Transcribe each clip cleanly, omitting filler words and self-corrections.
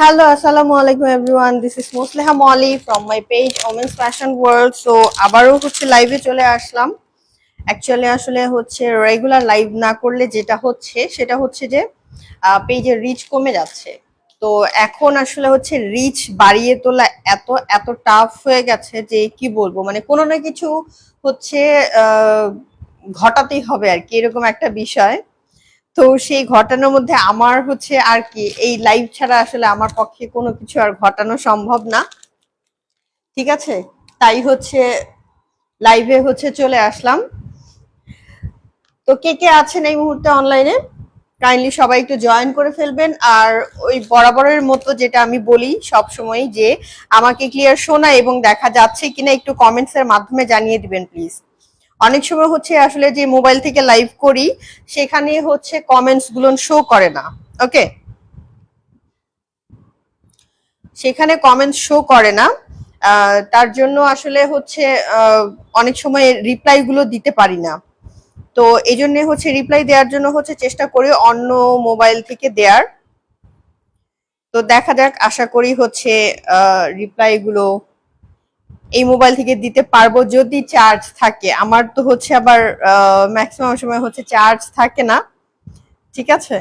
Hello, assalamu alaikum everyone. This is Musliha Molly from my page Women's Fashion World. So আবারও হচ্ছে লাইভে চলে আসলাম। Actually আসলে হচ্ছে রেগুলার লাইভ না করলে যেটা হচ্ছে সেটা হচ্ছে যে পেজের রিচ কমে যাচ্ছে। তো এখন আসলে হচ্ছে রিচ বাড়িয়ে তোলা এত এত টাফ হয়ে গেছে যে কি বলবো, মানে কোনো না কিছু হচ্ছে ঘটাতেই হবে আর কি, এরকম একটা বিষয়। তো সেই ঘটানোর মধ্যে আমার হচ্ছে আর কি এই লাইভ ছাড়া আসলে আমার পক্ষে কোনো কিছু আর ঘটানো সম্ভব না, ঠিক আছে। তাই হচ্ছে লাইভে হচ্ছে চলে আসলাম। তো কে কে আছেন এই মুহূর্তে অনলাইনে কাইন্ডলি সবাই একটু জয়েন করে ফেলবেন। আর ওই বরাবরের মতো যেটা আমি বলি সব সময়, যে আমাকে ক্লিয়ার শোনা এবং দেখা যাচ্ছে কিনা একটু কমেন্টস এর মাধ্যমে জানিয়ে দিবেন প্লিজ। অনেক সময় হচ্ছে আসলে যে মোবাইল থেকে লাইভ করি সেখানে হচ্ছে কমেন্টস গুলো শো করে না। ওকে, সেখানে কমেন্টস শো করে না, তার জন্য আসলে হচ্ছে অনেক সময় রিপ্লাই গুলো দিতে পারি না। তো এই জন্য হচ্ছে রিপ্লাই দেওয়ার জন্য হচ্ছে চেষ্টা করি অন্য মোবাইল থেকে দেওয়ার। তো দেখা যাক, আশা করি হচ্ছে রিপ্লাই গুলো এই মোবাইল থেকে দিতে পারবো যদি চার্জ থাকে। আমার তো হচ্ছে আবার ম্যাক্সিমাম সময় হচ্ছে চার্জ থাকে না, ঠিক আছে।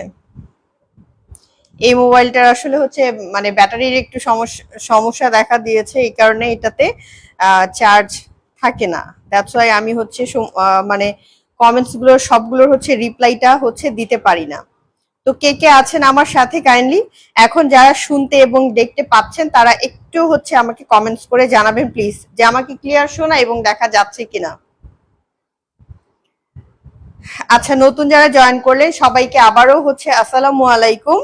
এই মোবাইলটার আসলে হচ্ছে মানে ব্যাটারির একটু সমস্যা দেখা দিয়েছে, এই কারণে এটাতে চার্জ থাকে না। দ্যাটস ওয়াই আমি হচ্ছে মানে কমেন্টস গুলোর সবগুলোর হচ্ছে রিপ্লাইটা হচ্ছে দিতে পারি না। তো কে কে আছেন আমার সাথে কাইন্ডলি এখন যারা শুনতে এবং দেখতে পাচ্ছেন তারা একটু হচ্ছে আমাকে কমেন্টস করে জানাবেন প্লিজ, যে আমাকে ক্লিয়ার শোনা এবং দেখা যাচ্ছে কিনা। আচ্ছা, নতুন যারা জয়েন করলেন সবাইকে আবারও হচ্ছে আসসালামু আলাইকুম।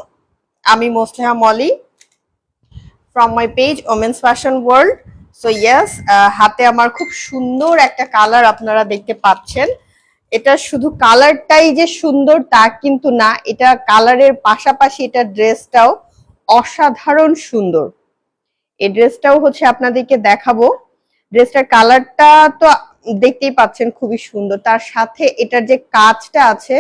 আমি Mosleha Moli from my page women's fashion world. So yes, হাতে আমার খুব সুন্দর একটা কালার আপনারা দেখতে পাচ্ছেন। এটা শুধু কালারটাই যে সুন্দর তা কিন্তু না, এটা কালারের পাশাপাশি এটা ড্রেসটাও অসাধারণ সুন্দর। এই ড্রেসটাও হচ্ছে আপনাদেরকে দেখাবো। ড্রেসটার কালারটা তো দেখতেই পাচ্ছেন খুবই সুন্দর, তার সাথে এটার যে কাজটা আছে।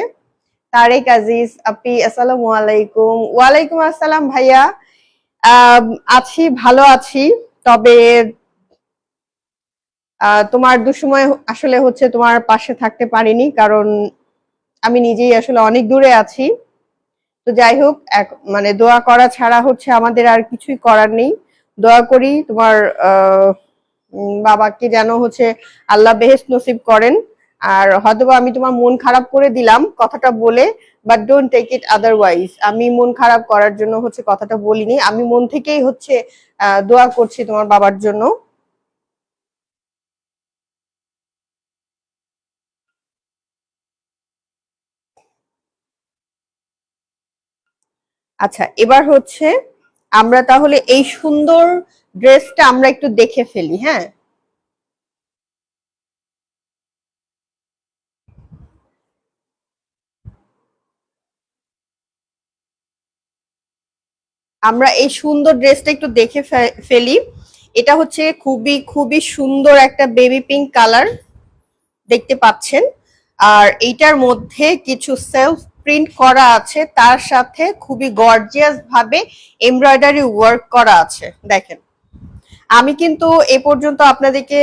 তারেক আজিজ আপি আসসালামু আলাইকুম। ওয়ালাইকুম আসসালাম ভাইয়া। আছি, ভালো আছি। তবে তোমার দুসময় আসলে হচ্ছে তোমার পাশে থাকতে পারিনি, কারণ আমি নিজেই আসলে অনেক দূরে আছি। তো যাই হোক, মানে দোয়া করা ছাড়া হচ্ছে আমাদের আর কিছুই করার নেই। দোয়া করি তোমার বাবাকে যেন হচ্ছে আল্লাহ বেহেশত নসিব করেন। আর হয়তোবা আমি তোমার মন খারাপ করে দিলাম কথাটা বলে, but don't take it otherwise. আমি মন খারাপ করার জন্য হচ্ছে কথাটা বলিনি, আমি মন থেকেই হচ্ছে দোয়া করছি তোমার বাবার জন্য। আচ্ছা, এবার হচ্ছে আমরা তাহলে এই সুন্দর ড্রেসটা আমরা একটু দেখে ফেলি, হ্যাঁ। আমরা এই সুন্দর ড্রেসটা একটু দেখে ফেলি। এটা হচ্ছে খুবই খুবই সুন্দর একটা বেবি পিঙ্ক কালার দেখতে পাচ্ছেন। আর এইটার মধ্যে কিছু সেলফ প্রিন্ট করা আছে, তার সাথে খুবই গর্জিয়াস ভাবে এমব্রয়ডারি ওয়ার্ক করা আছে। দেখেন, আমি কিন্তু এ পর্যন্ত আপনাদেরকে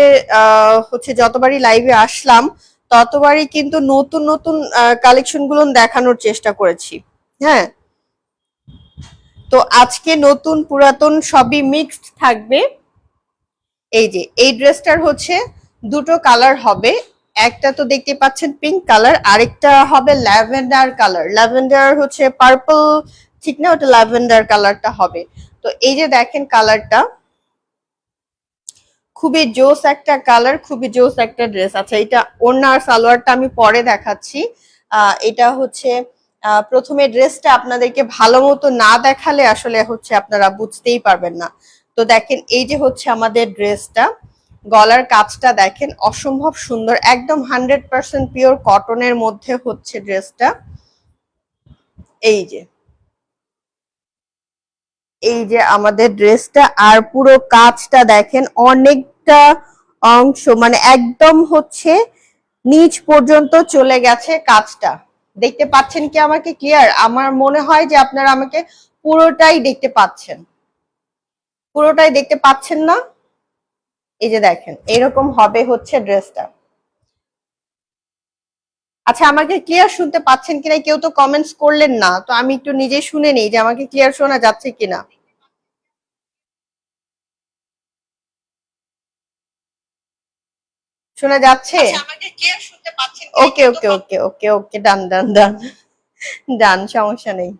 হচ্ছে যতবারই লাইভে আসলাম ততবারই কিন্তু নতুন নতুন কালেকশন গুলো দেখানোর চেষ্টা করেছি, হ্যাঁ। তো আজকে নতুন পুরাতন সবই মিক্সড থাকবে। এই যে এই ড্রেসটার হচ্ছে দুটো কালার হবে, একটা তো দেখতে পাচ্ছেন পিঙ্ক কালার, আরেকটা হবে ল্যাভেন্ডার কালার। ল্যাভেন্ডার হচ্ছে পার্পল, ঠিক না, ওটা ল্যাভেন্ডার কালারটা হবে। তো এই যে দেখেন কালারটা খুবই জোস একটা কালার, খুবই জোস একটা ড্রেস। আচ্ছা, এটা ওড়না আর সালোয়ারটা আমি পরে দেখাচ্ছি। এটা হচ্ছে প্রথমে ড্রেসটা আপনাদেরকে ভালো মতো না দেখালে আসলে হচ্ছে আপনারা বুঝতেই পারবেন না। তো দেখেন, এই যে হচ্ছে আমাদের ড্রেসটা, গলার কাজটা দেখেন অসম্ভব সুন্দর, একদম 100% পিওর কটনের মধ্যে হচ্ছে ড্রেসটা। এই যে এই যে আমাদের ড্রেসটা, আর পুরো কাজটা দেখেন অনেকটা অংশ মানে একদম হচ্ছে নিচ পর্যন্ত চলে গেছে কাজটা। দেখতে পাচ্ছেন কি আমাকে ক্লিয়ার? আমার মনে হয় যে আপনারা আমাকে পুরোটাই দেখতে পাচ্ছেন। পুরোটাই দেখতে পাচ্ছেন না? এই যে দেখেন এরকম হবে হচ্ছে ড্রেসটা। আচ্ছা আমাকে ক্লিয়ার শুনতে পাচ্ছেন কিনা, কেউ তো কমেন্টস করলেন না, তো আমি একটু নিজেই শুনে নিই যে আমাকে ক্লিয়ার শোনা যাচ্ছে কিনা। শোনা যাচ্ছে? ওকে ওকে ওকে ওকে ওকে, ডান ডান ডান ডান, সমস্যা নেই।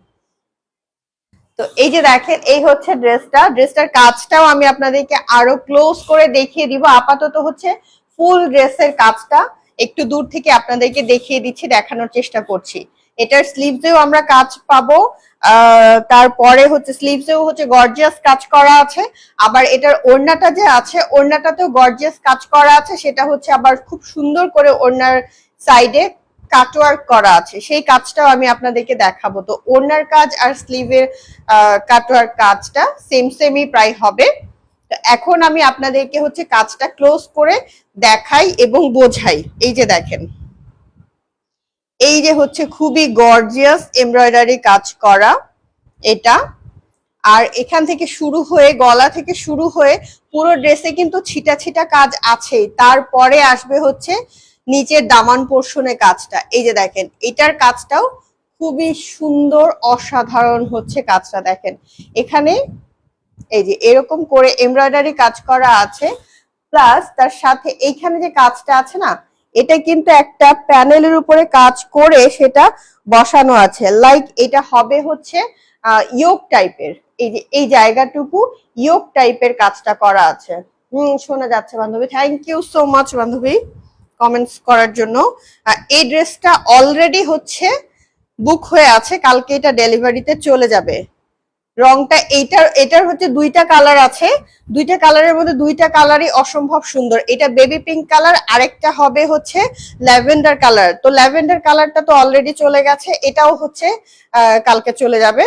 তো এই যে দেখেন এই হচ্ছে ড্রেসটার কাজটাও আমি আপনাদেরকে আরো ক্লোজ করে দেখিয়ে দিব। আপাতত হচ্ছে ফুল ড্রেসের কাজটা একটু দূর থেকে আপনাদেরকে দেখিয়ে দিচ্ছি, দেখানোর চেষ্টা করছি। এটার স্লিভসেও আমরা কাজ পাবো, তারপরে হচ্ছে স্লিভসেও হচ্ছে গর্জিয়াস কাজ করা আছে। আবার এটার ওড়নাটা যে আছে, ওড়নাটাতেও গর্জিয়াস কাজ করা আছে, সেটা হচ্ছে আবার খুব সুন্দর করে ওড়নার সাইডে কাটওয়ার্ক করা আছে, সেই কাজটাও আমি আপনাদেরকে দেখাবো। তো ওড়নার কাজ আর স্লিভের কাটওয়ার্ক কাজটা সেমই প্রায় হবে। তো এখন আমি আপনাদেরকে হচ্ছে কাজটা ক্লোজ করে দেখাই এবং বোঝাই। এই যে দেখেন, এই যে হচ্ছে খুবই গর্জিয়াস এমব্রয়ডারি কাজ করা এটা। আর এখান থেকে শুরু হয়ে, গলা থেকে শুরু হয়ে পুরো ড্রেসে কিন্তু ছিটা ছিটা কাজ আছে। তারপরে আসবে হচ্ছে নিচের দামান পোর্শনের কাজটা। এই যে দেখেন এটার কাজটাও খুবই সুন্দর, অসাধারণ হচ্ছে কাজটা। দেখেন এখানে এই যে এরকম করে এমব্রয়ডারি কাজ করা আছে, প্লাস তার সাথে এইখানে যে কাজটা আছে না, এটা কিন্তু একটা প্যানেলের উপরে কাজ করে সেটা বসানো আছে। লাইক এটা হবে হচ্ছে ইয়োক টাইপের, এই যে এই জায়গাটুকু ইয়োক টাইপের কাজটা করা আছে। শোনা যাচ্ছে বান্ধবী, থ্যাংক ইউ সো মাচ বান্ধবী কমেন্টস করার জন্য। এই ড্রেসটা অলরেডি হচ্ছে বুক হয়ে আছে, কালকে এটা ডেলিভারিতে চলে যাবে। রংটা এটার হচ্ছে দুইটা কালার আছে, দুইটা কালারের মধ্যে দুইটা কালারই অসম্ভব সুন্দর। এটা বেবি পিঙ্ক কালার, আরেকটা হবে হচ্ছে ল্যাভেন্ডার কালার। তো ল্যাভেন্ডার কালারটা তো অলরেডি চলে গেছে, এটাও হচ্ছে কালকে চলে যাবে।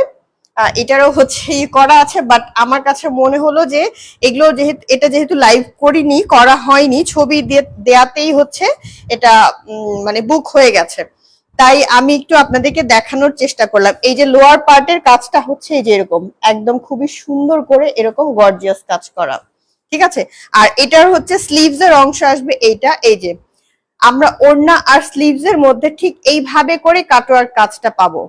এটারও হচ্ছে করা আছে, বাট আমার কাছে মনে হলো যে এগুলো যেহেতু লাইভ করিনি, করা হয়নি, ছবি দেয়াতেই হচ্ছে এটা মানে বুক হয়ে গেছে, তাই আমি একটু আপনাদেরকে দেখানোর চেষ্টা করলাম। এই যে লোয়ার পার্টের কাজটা হচ্ছে এই যে এরকম একদম খুবই সুন্দর করে এরকম গর্জিয়াস কাজ করা, ঠিক আছে। আর এটার হচ্ছে স্লিভস এর অংশ আসবে এইটা, এই যে আমরা ওড়না আর স্লিভস এর মধ্যে ঠিক এইভাবে করে কাটওয়ার্ক কাজটা পাবো।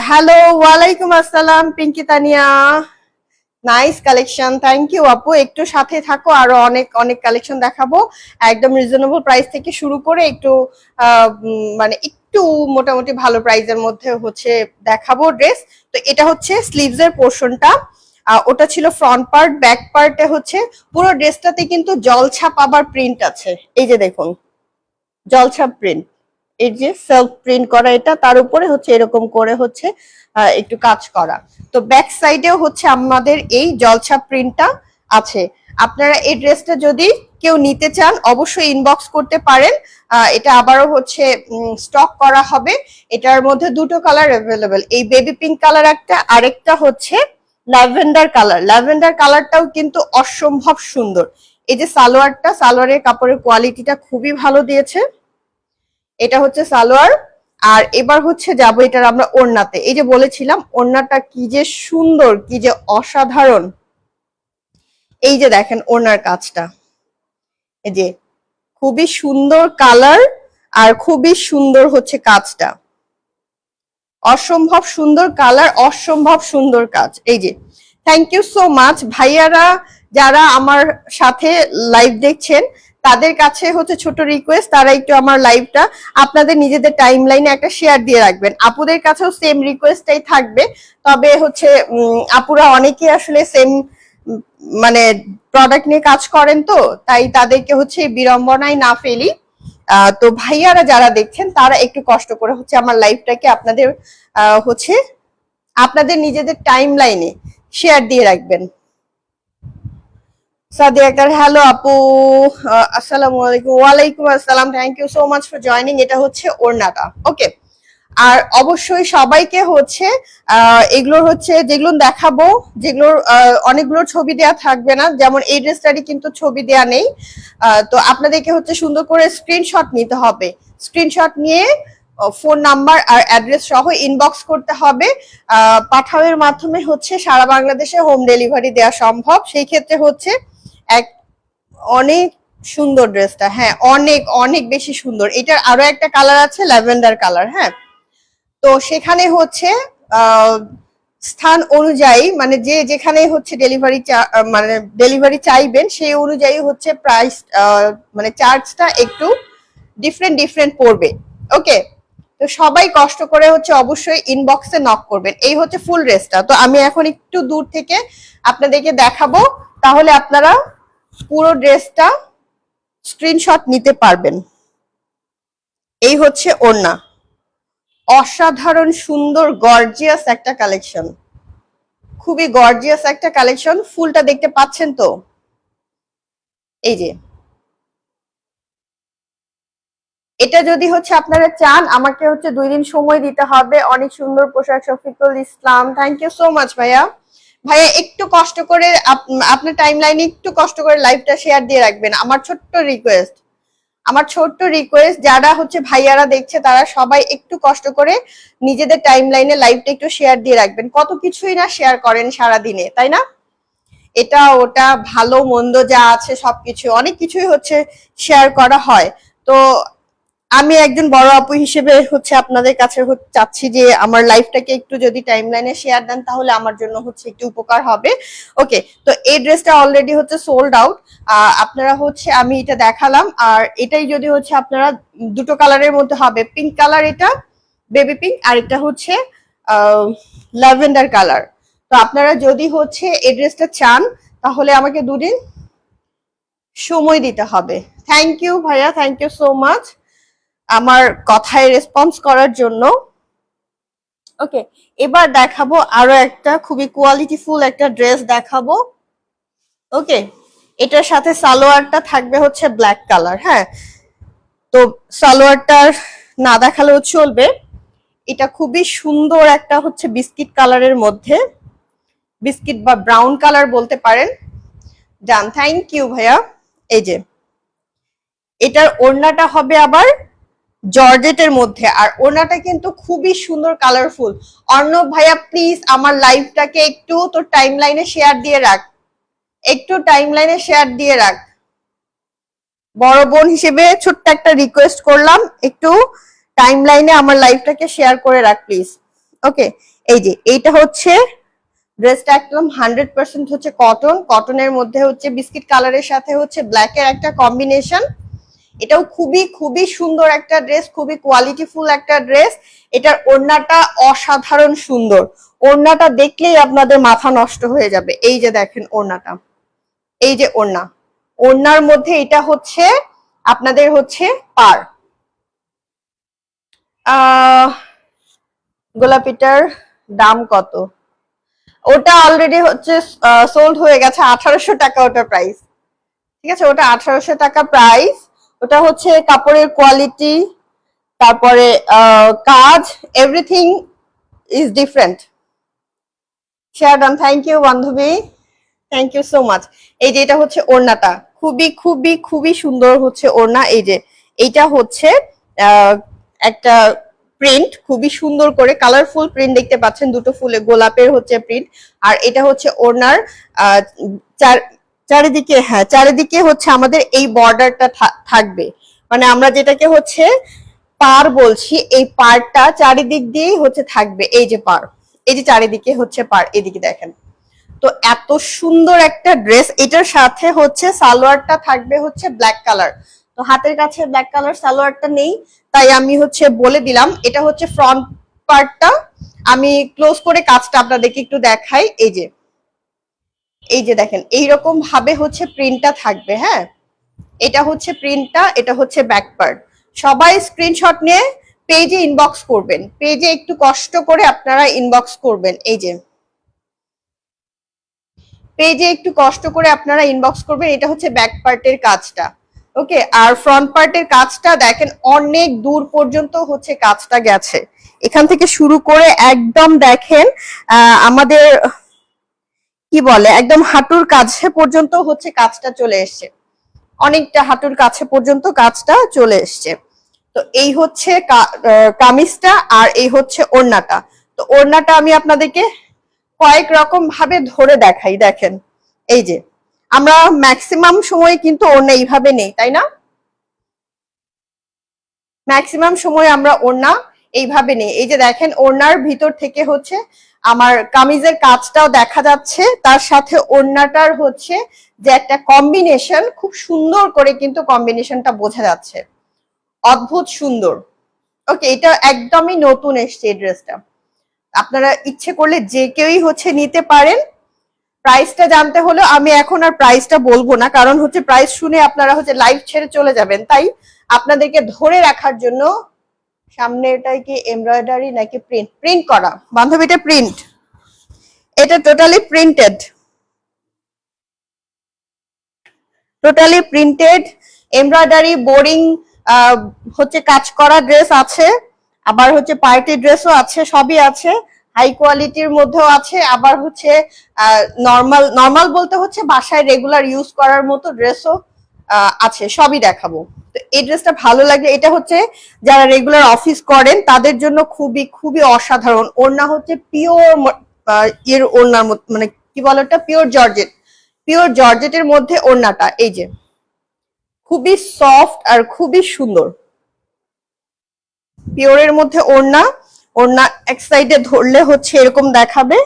হ্যালো, ওয়ালাইকুম আসসালাম Pinki Tania, nice collection, thank you আপু। একটু সাথে থাকো, আরো অনেক অনেক কালেকশন দেখাবো, একদম রিজনেবল প্রাইস থেকে শুরু করে একটু মানে একটু মোটামুটি ভালো প্রাইসের মধ্যে হচ্ছে দেখাবো ড্রেস। তো এটা হচ্ছে স্লিভস এর পোর্শনটা, ওটা ছিল ফ্রন্ট পার্ট। ব্যাক পার্টে হচ্ছে পুরো ড্রেসটাতে কিন্তু জলছাপ আবার প্রিন্ট আছে, এই যে দেখুন জলছাপ প্রিন্ট, এই যে সেলফ প্রিন্ট করা, এটা তার উপরে হচ্ছে এরকম করে হচ্ছে একটু কাজ করা। তো ব্যাক সাইডেও হচ্ছে আমাদের এই জলছাপ প্রিন্টটা আছে। আপনারা এই ড্রেসটা যদি কেউ নিতে চান অবশ্যই ইনবক্স করতে পারেন, এটা আবারও হচ্ছে স্টক করা হবে। এটার মধ্যে দুটো কালার অ্যাভেলেবেল, এই বেবি পিঙ্ক কালার একটা, আরেকটা হচ্ছে ল্যাভেন্ডার কালার। ল্যাভেন্ডার কালারটাও কিন্তু অসম্ভব সুন্দর। এই যে সালোয়ারের কাপড়ের কোয়ালিটিটা খুবই ভালো দিয়েছে। এটা হচ্ছে সালোয়ার। আর এবার হচ্ছে যাবো এটার আমরা ওড়নাতে। এই যে বলেছিলাম ওড়নাটা কি যে সুন্দর, কি যে অসাধারণ। এই যে দেখেন ওড়নার কাজটা, এই যে খুবই সুন্দর কালার আর খুবই সুন্দর হচ্ছে কাজটা, অসম্ভব সুন্দর কালার, অসম্ভব সুন্দর কাজ। এই যে থ্যাংক ইউ সো মাচ ভাইয়ারা যারা আমার সাথে লাইভ দেখছেন, তাদের কাছে হচ্ছে ছোট রিকোয়েস্ট, তারা একটু আমার লাইভটা আপনাদের নিজেদের টাইম লাইনে একটা শেয়ার দিয়ে রাখবেন। আপুদের কাছেও সেম রিকোয়েস্টটাই থাকবে, তবে হচ্ছে আপুরা অনেকে আসলে সেম মানে প্রোডাক্ট নিয়ে কাজ করেন, তো তাই তাদেরকে হচ্ছে বিড়ম্বনায় না ফেলি। তো ভাইয়ারা যারা দেখছেন তারা একটু কষ্ট করে হচ্ছে আমার লাইভটাকে আপনাদের হচ্ছে আপনাদের নিজেদের টাইম লাইনে শেয়ার দিয়ে রাখবেন। সাদিয়া আক্তার, হ্যালো আপু, আসসালামু আলাইকুম। ওয়ালাইকুম আসসালাম, thank you so much for joining. এটা হচ্ছে ওড়নাটা, ওকে। আর অবশ্যই সবাইকে হচ্ছে এগুলোর হচ্ছে যেগুলো দেখাবো, যেগুলোর অনেকগুলোর ছবি দেয়া থাকবে না, যেমন এই ড্রেসটারই কিন্তু ছবি দেয়া নেই। তো আপনাদেরকে হচ্ছে সুন্দর করে স্ক্রিনশট নিতে হবে। স্ক্রিনশট নিয়ে ফোন নাম্বার আর অ্যাড্রেস সহ ইনবক্স করতে হবে। পাঠাওয়ের মাধ্যমে হচ্ছে সারা বাংলাদেশে হোম ডেলিভারি দেওয়া সম্ভব। সেই ক্ষেত্রে হচ্ছে এক অনেক সুন্দর ড্রেসটা, হ্যাঁ অনেক অনেক বেশি সুন্দর। এটার আরো একটা কালার আছে ল্যাভেন্ডার কালার। হ্যাঁ, তো সেখানে হচ্ছে স্থান অনুযায়ী মানে যে যেখানে হচ্ছে মানে ডেলিভারি চাইবেন সেই অনুযায়ী হচ্ছে প্রাইস মানে চার্জটা একটু ডিফারেন্ট ডিফারেন্ট পড়বে। ওকে, তো সবাই কষ্ট করে হচ্ছে অবশ্যই ইনবক্সে নক করবেন। এই হচ্ছে ফুল ড্রেসটা। তো আমি এখন একটু দূর থেকে আপনাদেরকে দেখাবো, তাহলে আপনারা পুরো ড্রেসটা স্ক্রিনশট নিতে পারবেন। এই হচ্ছে ওড়না, অসাধারণ সুন্দর গর্জিয়াস একটা কালেকশন, খুবই গর্জিয়াস একটা কালেকশন। ফুলটা দেখতে পাচ্ছেন তো? এই যে এটা যদি হচ্ছে আপনারা চান, আমাকে হচ্ছে 2 দিন সময় দিতে হবে। অনেক সুন্দর পোশাক, Shafiqul Islam, thank you so much ভাইয়া। ভাইয়া একটু কষ্ট করে আপনার টাইমলাইনে একটু কষ্ট করে লাইভটা শেয়ার দিয়ে রাখবেন, আমার ছোট্ট রিকোয়েস্ট। আমার ছোট্ট রিকোয়েস্ট, যারা হচ্ছে ভাইয়ারা দেখছে তারা সবাই একটু কষ্ট করে নিজেদের টাইমলাইনে লাইভটা একটু শেয়ার দিয়ে রাখবেন। কত কিছুই না শেয়ার করেন সারা দিনে, তাই না? এটা ওটা ভালো মন্দ যা আছে সবকিছু, অনেক কিছুই হচ্ছে শেয়ার করা হয়। তো আমি একজন বড় আপু হিসেবে হচ্ছে আপনাদের কাছে চাচ্ছি যে আমার লাইফটাকে একটু যদি টাইমলাইনে শেয়ার দেন তাহলে আমার জন্য হচ্ছে একটু উপকার হবে। ওকে, তো এই ড্রেসটা অলরেডি হচ্ছে সোল্ড আউট। আপনারা হচ্ছে আমি এটা দেখালাম, আর এটাই যদি হচ্ছে আপনারা দুটো কালারের মধ্যে হবে, পিঙ্ক কালার এটা বেবি পিঙ্ক, আর এটা হচ্ছে ল্যাভেন্ডার কালার। তো আপনারা যদি হচ্ছে এই ড্রেসটা চান তাহলে আমাকে 2 দিন সময় দিতে হবে। থ্যাংক ইউ ভাইয়া, থ্যাংক ইউ সো মাচ আমার কথায় রেসপন্স করার জন্য। ওকে, এবার দেখাবো আরো একটা খুবই কোয়ালিটিফুল একটা ড্রেস দেখাবো। ওকে, এটার সাথে সালোয়ারটা থাকবে হচ্ছে ব্ল্যাক কালার। হ্যাঁ, তো সালোয়ারটার না দেখালেও চলবে। এটা খুবই সুন্দর একটা হচ্ছে বিস্কিট কালারের মধ্যে, বিস্কিট বা ব্রাউন কালার বলতে পারেন। ডান, থ্যাংক ইউ ভাইয়া। এই যে এটার ওড়নাটা হবে আবার জর্জেটের মধ্যে, আর ওড়নাটা কিন্তু খুবই সুন্দর কালারফুল। অর্ণব ভাইয়া প্লিজ আমার লাইভটাকে একটু তোর টাইমলাইনে শেয়ার দিয়ে রাখ, একটু টাইমলাইনে শেয়ার দিয়ে রাখ। বড় বোন হিসেবে ছোট্ট একটা রিকোয়েস্ট করলাম, একটু টাইমলাইনে আমার লাইভটাকে শেয়ার করে রাখ প্লিজ। ওকে, এই যে এইটা হচ্ছে ড্রেসটা একদম 100% হচ্ছে কটন, কটনের মধ্যে হচ্ছে বিস্কিট কালারের সাথে হচ্ছে ব্ল্যাকের একটা কম্বিনেশন। এটাও খুবই খুবই সুন্দর একটা ড্রেস, খুবই কোয়ালিটিফুল একটা ড্রেস। এটার ওড়নাটা অসাধারণ সুন্দর, ওড়নাটা দেখলেই আপনাদের মাথা নষ্ট হয়ে যাবে। এই যে দেখেন ওড়নাটা, এই যে ওড়না, ওড়নার মধ্যে এটা হচ্ছে আপনাদের হচ্ছে পার। গোলাপিটার দাম কত? ওটা অলরেডি হচ্ছে সোল্ড হয়ে গেছে, 1800 টাকা ওটার প্রাইস। ঠিক আছে, ওটা 1800 টাকা প্রাইস। ওটা হচ্ছে কাপড়ের কোয়ালিটি, তারপরে কাজ, everything is different. Share done, thank you বান্ধবী, থ্যাংক ইউ সো মাচ। এই যে এটা হচ্ছে ওড়নাটা, খুবই খুবই খুবই সুন্দর হচ্ছে ওড়না। এই যে এইটা হচ্ছে একটা প্রিন্ট, খুবই সুন্দর করে কালারফুল প্রিন্ট দেখতে পাচ্ছেন, দুটো ফুলে গোলাপের হচ্ছে প্রিন্ট। আর এটা হচ্ছে ওড়নার চারিদিকে, হ্যাঁ চারিদিকে হচ্ছে আমাদের এই বর্ডারটা থাকবে, মানে আমরা যেটাকে হচ্ছে পার বলছি, এই পারটা চারিদিক দিয়েই হচ্ছে থাকবে। এই যে পার, এই যে চারিদিকে হচ্ছে পার, এদিকে দেখেন। তো এত সুন্দর একটা ড্রেস, এটার সাথে হচ্ছে সালোয়ারটা থাকবে হচ্ছে ব্ল্যাক কালার। তো হাতের কাছে ব্ল্যাক কালার সালোয়ারটা নেই, তাই আমি হচ্ছে বলে দিলাম। এটা হচ্ছে ফ্রন্ট পার্টটা, আমি ক্লোজ করে কাজটা আপনাদেরকে একটু দেখাই। এই যে এই যে দেখেন এইরকম ভাবে হচ্ছে প্রিন্টটা থাকবে। হ্যাঁ, এটা হচ্ছে প্রিন্টটা, এটা হচ্ছে ব্যাক পার্ট। সবাই স্ক্রিনশট নিয়ে পেজে ইনবক্স করবেন, পেজে একটু কষ্ট করে আপনারা ইনবক্স করবেন। এই যে পেজে একটু কষ্ট করে আপনারা ইনবক্স করবেন। এটা হচ্ছে ব্যাক পার্টের কাজটা। ওকে, আর ফ্রন্ট পার্টের কাজটা দেখেন অনেক দূর পর্যন্ত হচ্ছে কাজটা গেছে, এখান থেকে শুরু করে একদম দেখেন আমাদের কি বলে একদম হাঁটুর কাছে পর্যন্ত হচ্ছে কাজটা চলে এসছে, অনেকটা হাঁটুর কাছে পর্যন্ত কাজটা চলে এসছে। তো এই হচ্ছে কামিজটা, আর এই হচ্ছে ওড়নাটা। তো ওড়নাটা আমি আপনাদেরকে কয়েক রকম ভাবে ধরে দেখাই। দেখেন, এই যে আমরা ম্যাক্সিমাম সময় কিন্তু ওড়না এইভাবে নেই, তাই না? ম্যাক্সিমাম সময় আমরা ওড়না এইভাবে নেই। এই যে দেখেন, ওড়নার ভিতর থেকে হচ্ছে আমার কামিজের কাজটাও দেখা যাচ্ছে, তার সাথে ওড়নাটার হচ্ছে যে একটা কম্বিনেশন, খুব সুন্দর করে কিন্তু কম্বিনেশনটা বোঝা যাচ্ছে, অদ্ভুত সুন্দর। ওকে, এটা একদমই নতুন এসছে এই ড্রেসটা। আপনারা ইচ্ছে করলে যে কেউই হচ্ছে নিতে পারেন। প্রাইসটা জানতে হলে আমি এখন আর প্রাইসটা বলবো না, কারণ হচ্ছে প্রাইস শুনে আপনারা হচ্ছে লাইভ ছেড়ে চলে যাবেন। তাই আপনাদেরকে ধরে রাখার জন্য, সামনে এটাই কি এমব্রয়ডারি নাকি প্রিন্ট? প্রিন্ট করা বান্ধবীটা, প্রিন্ট। এটা totally printed, totally printed, embroidery boring হচ্ছে কাজ করা ড্রেস আছে, আবার হচ্ছে পার্টি ড্রেসও আছে, সবই আছে। হাই কোয়ালিটির মধ্যেও আছে, আবার হচ্ছে নর্মাল নর্মাল বলতে হচ্ছে বাসায় রেগুলার ইউজ করার মতো ড্রেসও আছে, সবই দেখাবো। তো এই ড্রেসটা ভালো লাগে, এটা হচ্ছে যারা রেগুলার অফিস করেন তাদের জন্য খুবই খুবই অসাধারণ। ওড়না হচ্ছে পিওর এর ওড়নার মতো, মানে কি বলে ওটা, পিওর জর্জেট, পিওর জর্জেটের মধ্যে ওড়নাটা এই যে খুবই সফট আর খুবই সুন্দর। পিওরের মধ্যে ওড়না, ওড়না এক সাইডে ধরলে হচ্ছে এরকম দেখাবে,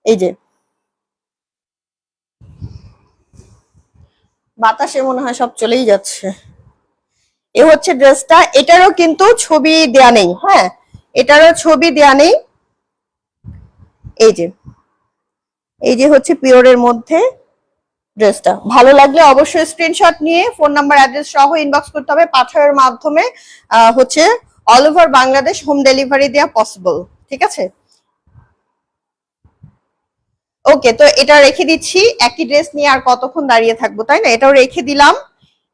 এই যে বাতাসে মনে হয় সব চলেই যাচ্ছে। এ হচ্ছে ড্রেসটা, এটারও কিন্তু ছবি দেয়া নেই, হ্যাঁ এটারও ছবি দেয়া নেই। এই যে, এই যে হচ্ছে পিওরের মধ্যে ড্রেসটা। ভালো লাগলে অবশ্যই স্ক্রিনশট নিয়ে ফোন নাম্বার অ্যাড্রেস সহ ইনবক্স করতে হবে। পাঠানোর মাধ্যমে হচ্ছে all over Bangladesh home delivery দেওয়া পসিবল, ঠিক আছে? ওকে, তো এটা রেখে দিচ্ছি। একই ড্রেস নিয়ে আর কতক্ষণ দাঁড়িয়ে থাকবো, তাই না? এটাও রেখে দিলাম।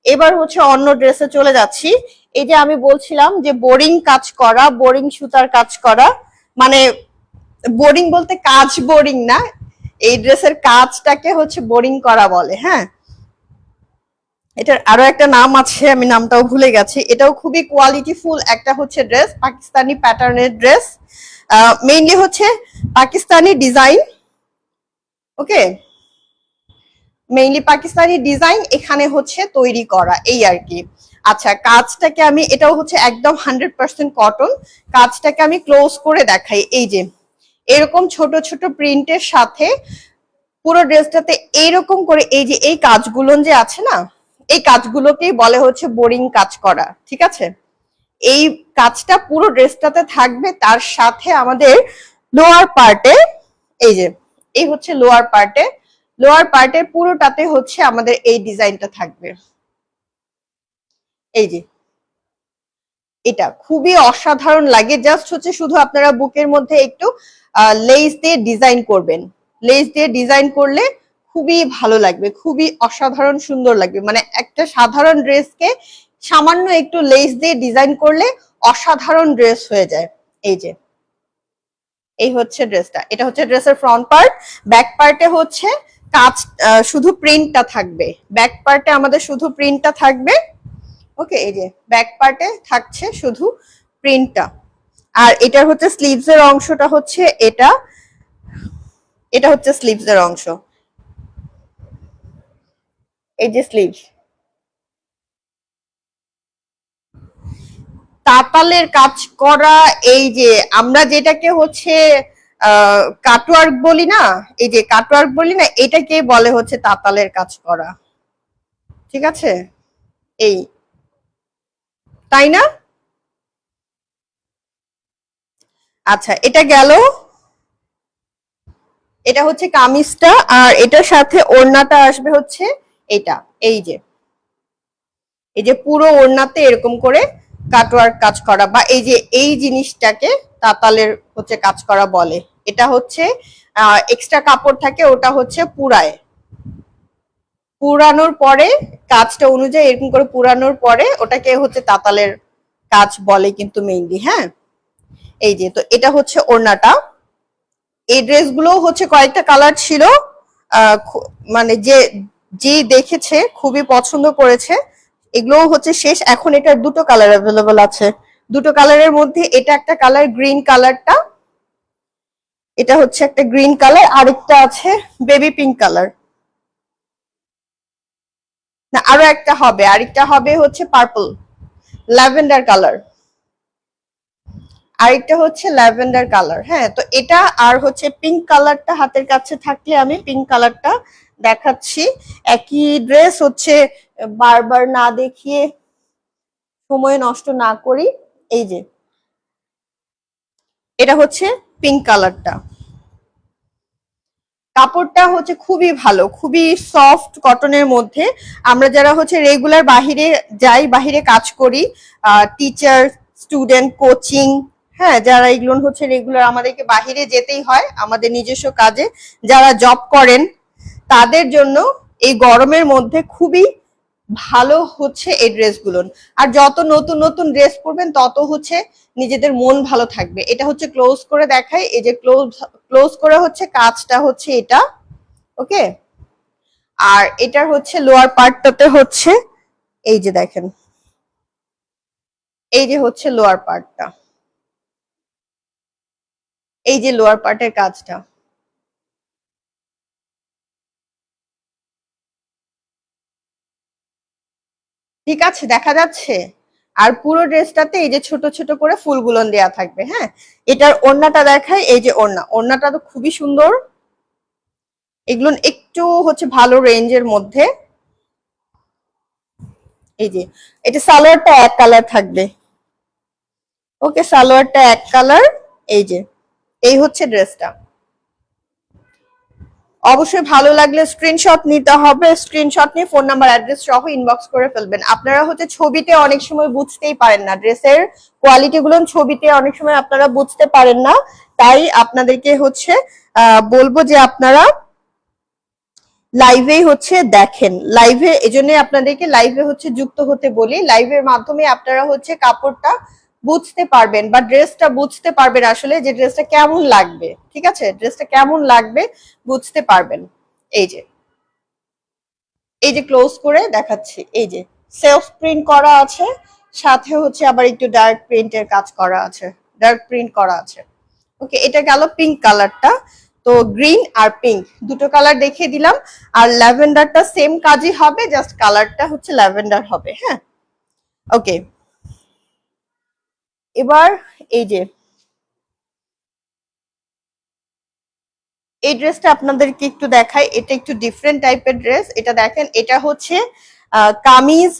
এবার হচ্ছে অন্য ড্রেসে চলে যাচ্ছি। এই যে আমি বলছিলাম যে বোরিং কাজ করা, বোরিং সুতার কাজ করা, মানে বোরিং বলতে কাজ বোরিং না, এই ড্রেসের কাজটাকে হচ্ছে বোরিং করা বলে, হ্যাঁ। এটার আরো একটা নাম আছে, আমি নামটাও ভুলে গেছি। এটাও খুবই কোয়ালিটিফুল একটা হচ্ছে ড্রেস, পাকিস্তানি প্যাটার্নের ড্রেস, মেইনলি হচ্ছে পাকিস্তানি ডিজাইন। ওকে, মেইনলি পাকিস্তানি ডিজাইন এখানে হচ্ছে তৈরি করা, এই আর কি। আচ্ছা, কাজটাকে আমি, এটাও হচ্ছে একদম 100% কটন, কাজটাকে আমি ক্লোজ করে দেখাই। এই যে এরকম ছোট ছোট প্রিন্টের সাথে পুরো ড্রেসটাতে এইরকম করে এই যে এই কাজগুলো যে আছে না, এই কাজগুলোকেই বলে হচ্ছে বোরিং কাজ করা, ঠিক আছে? এই কাজটা পুরো ড্রেসটাতে থাকবে, তার সাথে আমাদের লোয়ার পার্টে, এই যে এই হচ্ছে লোয়ার পার্টে, লোয়ার পার্টের পুরোটাতে হচ্ছে আমাদের এই ডিজাইনটা থাকবে। এই যে এটা খুবই অসাধারণ লাগে, জাস্ট হচ্ছে শুধু আপনারা বুকের মধ্যে একটু লেস দিয়ে ডিজাইন করবেন, লেস দিয়ে ডিজাইন করলে খুবই ভালো লাগবে, খুবই অসাধারণ সুন্দর লাগবে। মানে একটা সাধারণ ড্রেসকে সামান্য একটু লেস দিয়ে ডিজাইন করলে অসাধারণ ড্রেস হয়ে যায়। এই যে এই হচ্ছে ড্রেসটা, এটা হচ্ছে ড্রেসের ফ্রন্ট পার্ট। ব্যাক পার্টে হচ্ছে কাজ, শুধু প্রিন্টটা থাকবে, ব্যাক পার্টে আমাদের শুধু প্রিন্টটা থাকবে। ওকে, এই যে ব্যাক পার্টে থাকছে শুধু প্রিন্টটা। আর এটার হচ্ছে স্লিভস এর অংশটা হচ্ছে এটা, এটা হচ্ছে স্লিভস এর অংশ, এই যে স্লিভস। তাতালের কাজ করা, এই যে আমরা যেটাকে হচ্ছে কাটওয়ার্ক বলি না, এই যে কাটওয়ার্ক বলি না, এটাকে বলে হচ্ছে তাতালের কাজ করা, ঠিক আছে? এই, তাই না? আচ্ছা, এটা গেল, এটা হচ্ছে কামিজটা, আর এটার সাথে ওড়নাটা আসবে হচ্ছে এটা। এই যে, এই যে পুরো ওড়নাতে এরকম করে কাটওয়ার্ক কাজ করা, বা এই যে এই জিনিসটাকে তাতালের হচ্ছে কাজ করা বলে। এটা হচ্ছে এক্সট্রা কাপড় থাকে, ওটা হচ্ছে পুরায়, পুরানোর পরে কাজটা অনুযায়ী এরকম করে পুরানোর পরে ওটাকে হচ্ছে তাতালের কাজ বলে কিন্তু মেইনলি, হ্যাঁ। এই যে, তো এটা হচ্ছে ওড়নাটা। এই ড্রেসগুলো হচ্ছে কয়েকটা কালার ছিল, মানে যে যে দেখেছে খুবই পছন্দ করেছে, এগুলো হচ্ছে শেষ। এখন এটার দুটো কালার অ্যাভেলেবল আছে। দুটো কালারের মধ্যে এটা একটা কালার, গ্রিন কালারটা, এটা হচ্ছে একটা গ্রিন কালার, আরেকটা আছে বেবি পিঙ্ক কালার। না, আরো একটা হবে, আরেকটা হবে হচ্ছে পার্পল, ল্যাভেন্ডার কালার। আরেকটা হচ্ছে ল্যাভেন্ডার কালার। হ্যাঁ, তো এটা আর হচ্ছে পিঙ্ক কালারটা হাতের কাছে থাকলে আমি পিঙ্ক কালারটা দেখাচ্ছি। একই ড্রেস হচ্ছে, বারবার না দেখিয়ে সময় নষ্ট না করি। এই যে এটা হচ্ছে পিঙ্ক কালারটা। কাপড়টা হচ্ছে খুবই ভালো, খুবই সফট কটনের মধ্যে। আমরা যারা হচ্ছে রেগুলার বাহিরে যাই, বাহিরে কাজ করি, টিচার, স্টুডেন্ট, কোচিং, হ্যাঁ, যারা এগুলো হচ্ছে রেগুলার আমাদেরকে বাহিরে যেতেই হয় আমাদের নিজস্ব কাজে, যারা জব করেন, তাদের জন্য এই গরমের মধ্যে খুবই ভালো হচ্ছে এই ড্রেসগুলো। আর যত নতুন নতুন ড্রেস পরবেন তত হচ্ছে নিজেদের মন ভালো থাকবে। এটা হচ্ছে ক্লোজ করে দেখাই, এই যে ক্লোজ করে হচ্ছে কাজটা হচ্ছে এটা, ওকে। আর এটার হচ্ছে লোয়ার পার্টটাতে হচ্ছে এই যে দেখেন, এই যে হচ্ছে লোয়ার পার্টটা, এই যে লোয়ার পার্টের কাজটা। ঠিক আছে, দেখা যাচ্ছে। আর পুরো ড্রেসটাতে এই যে ছোট ছোট করে ফুলগুলো দেয়া থাকবে। হ্যাঁ, এটার ওড়নাটা দেখাই, এই যে ওড়নাটা তো খুবই সুন্দর। এগুলো একটু হচ্ছে ভালো রেঞ্জের মধ্যে। এই যে এটা সালোয়ারটা এক কালার থাকবে, ওকে, সালোয়ারটা এক কালার। এই যে এই হচ্ছে ড্রেসটা। অবশ্যই ভালো লাগলে স্ক্রিনশট নিতে হবে, স্ক্রিনশট নিয়ে ফোন নাম্বার অ্যাড্রেস সহ ইনবক্স করে ফেলবেন। আপনারা হচ্ছে ছবিতে অনেক সময় বুঝতেই পারেন না, ড্রেসের কোয়ালিটি গুলো ছবিতে অনেক সময় আপনারা বুঝতে পারেন না, তাই আপনাদেরকে হচ্ছে বলবো যে আপনারা লাইভেই হচ্ছে দেখেন, লাইভে এজন্য আপনাদেরকে লাইভে হচ্ছে যুক্ত হতে বলি। লাইভের মাধ্যমে আপনারা হচ্ছে কাপড়টা বুঝতে পারবেন বা ড্রেসটা বুঝতে পারবেন, আসলে যে ড্রেসটা কেমন লাগবে। ঠিক আছে, ড্রেসটা কেমন লাগবে বুঝতে পারবেন। এই যে, এই যে ক্লোজ করে দেখাচ্ছি, এই যে সেলফ প্রিন্ট করা আছে, সাথে হচ্ছে আবার একটু ডার্ক প্রিন্টের কাজ করা আছে, ডার্ক প্রিন্ট করা আছে। ওকে, এটা গেল পিঙ্ক কালারটা। তো গ্রিন আর পিঙ্ক দুটো কালার দেখিয়ে দিলাম। আর ল্যাভেন্ডারটা সেম কাজই হবে, জাস্ট কালারটা হচ্ছে ল্যাভেন্ডার হবে। হ্যাঁ, ওকে। এবার এই যে এই ড্রেসটা আপনাদেরকে একটু দেখাই, এটা একটু ডিফারেন্ট টাইপের ড্রেস। এটা দেখেন, এটা হচ্ছে কামিজ,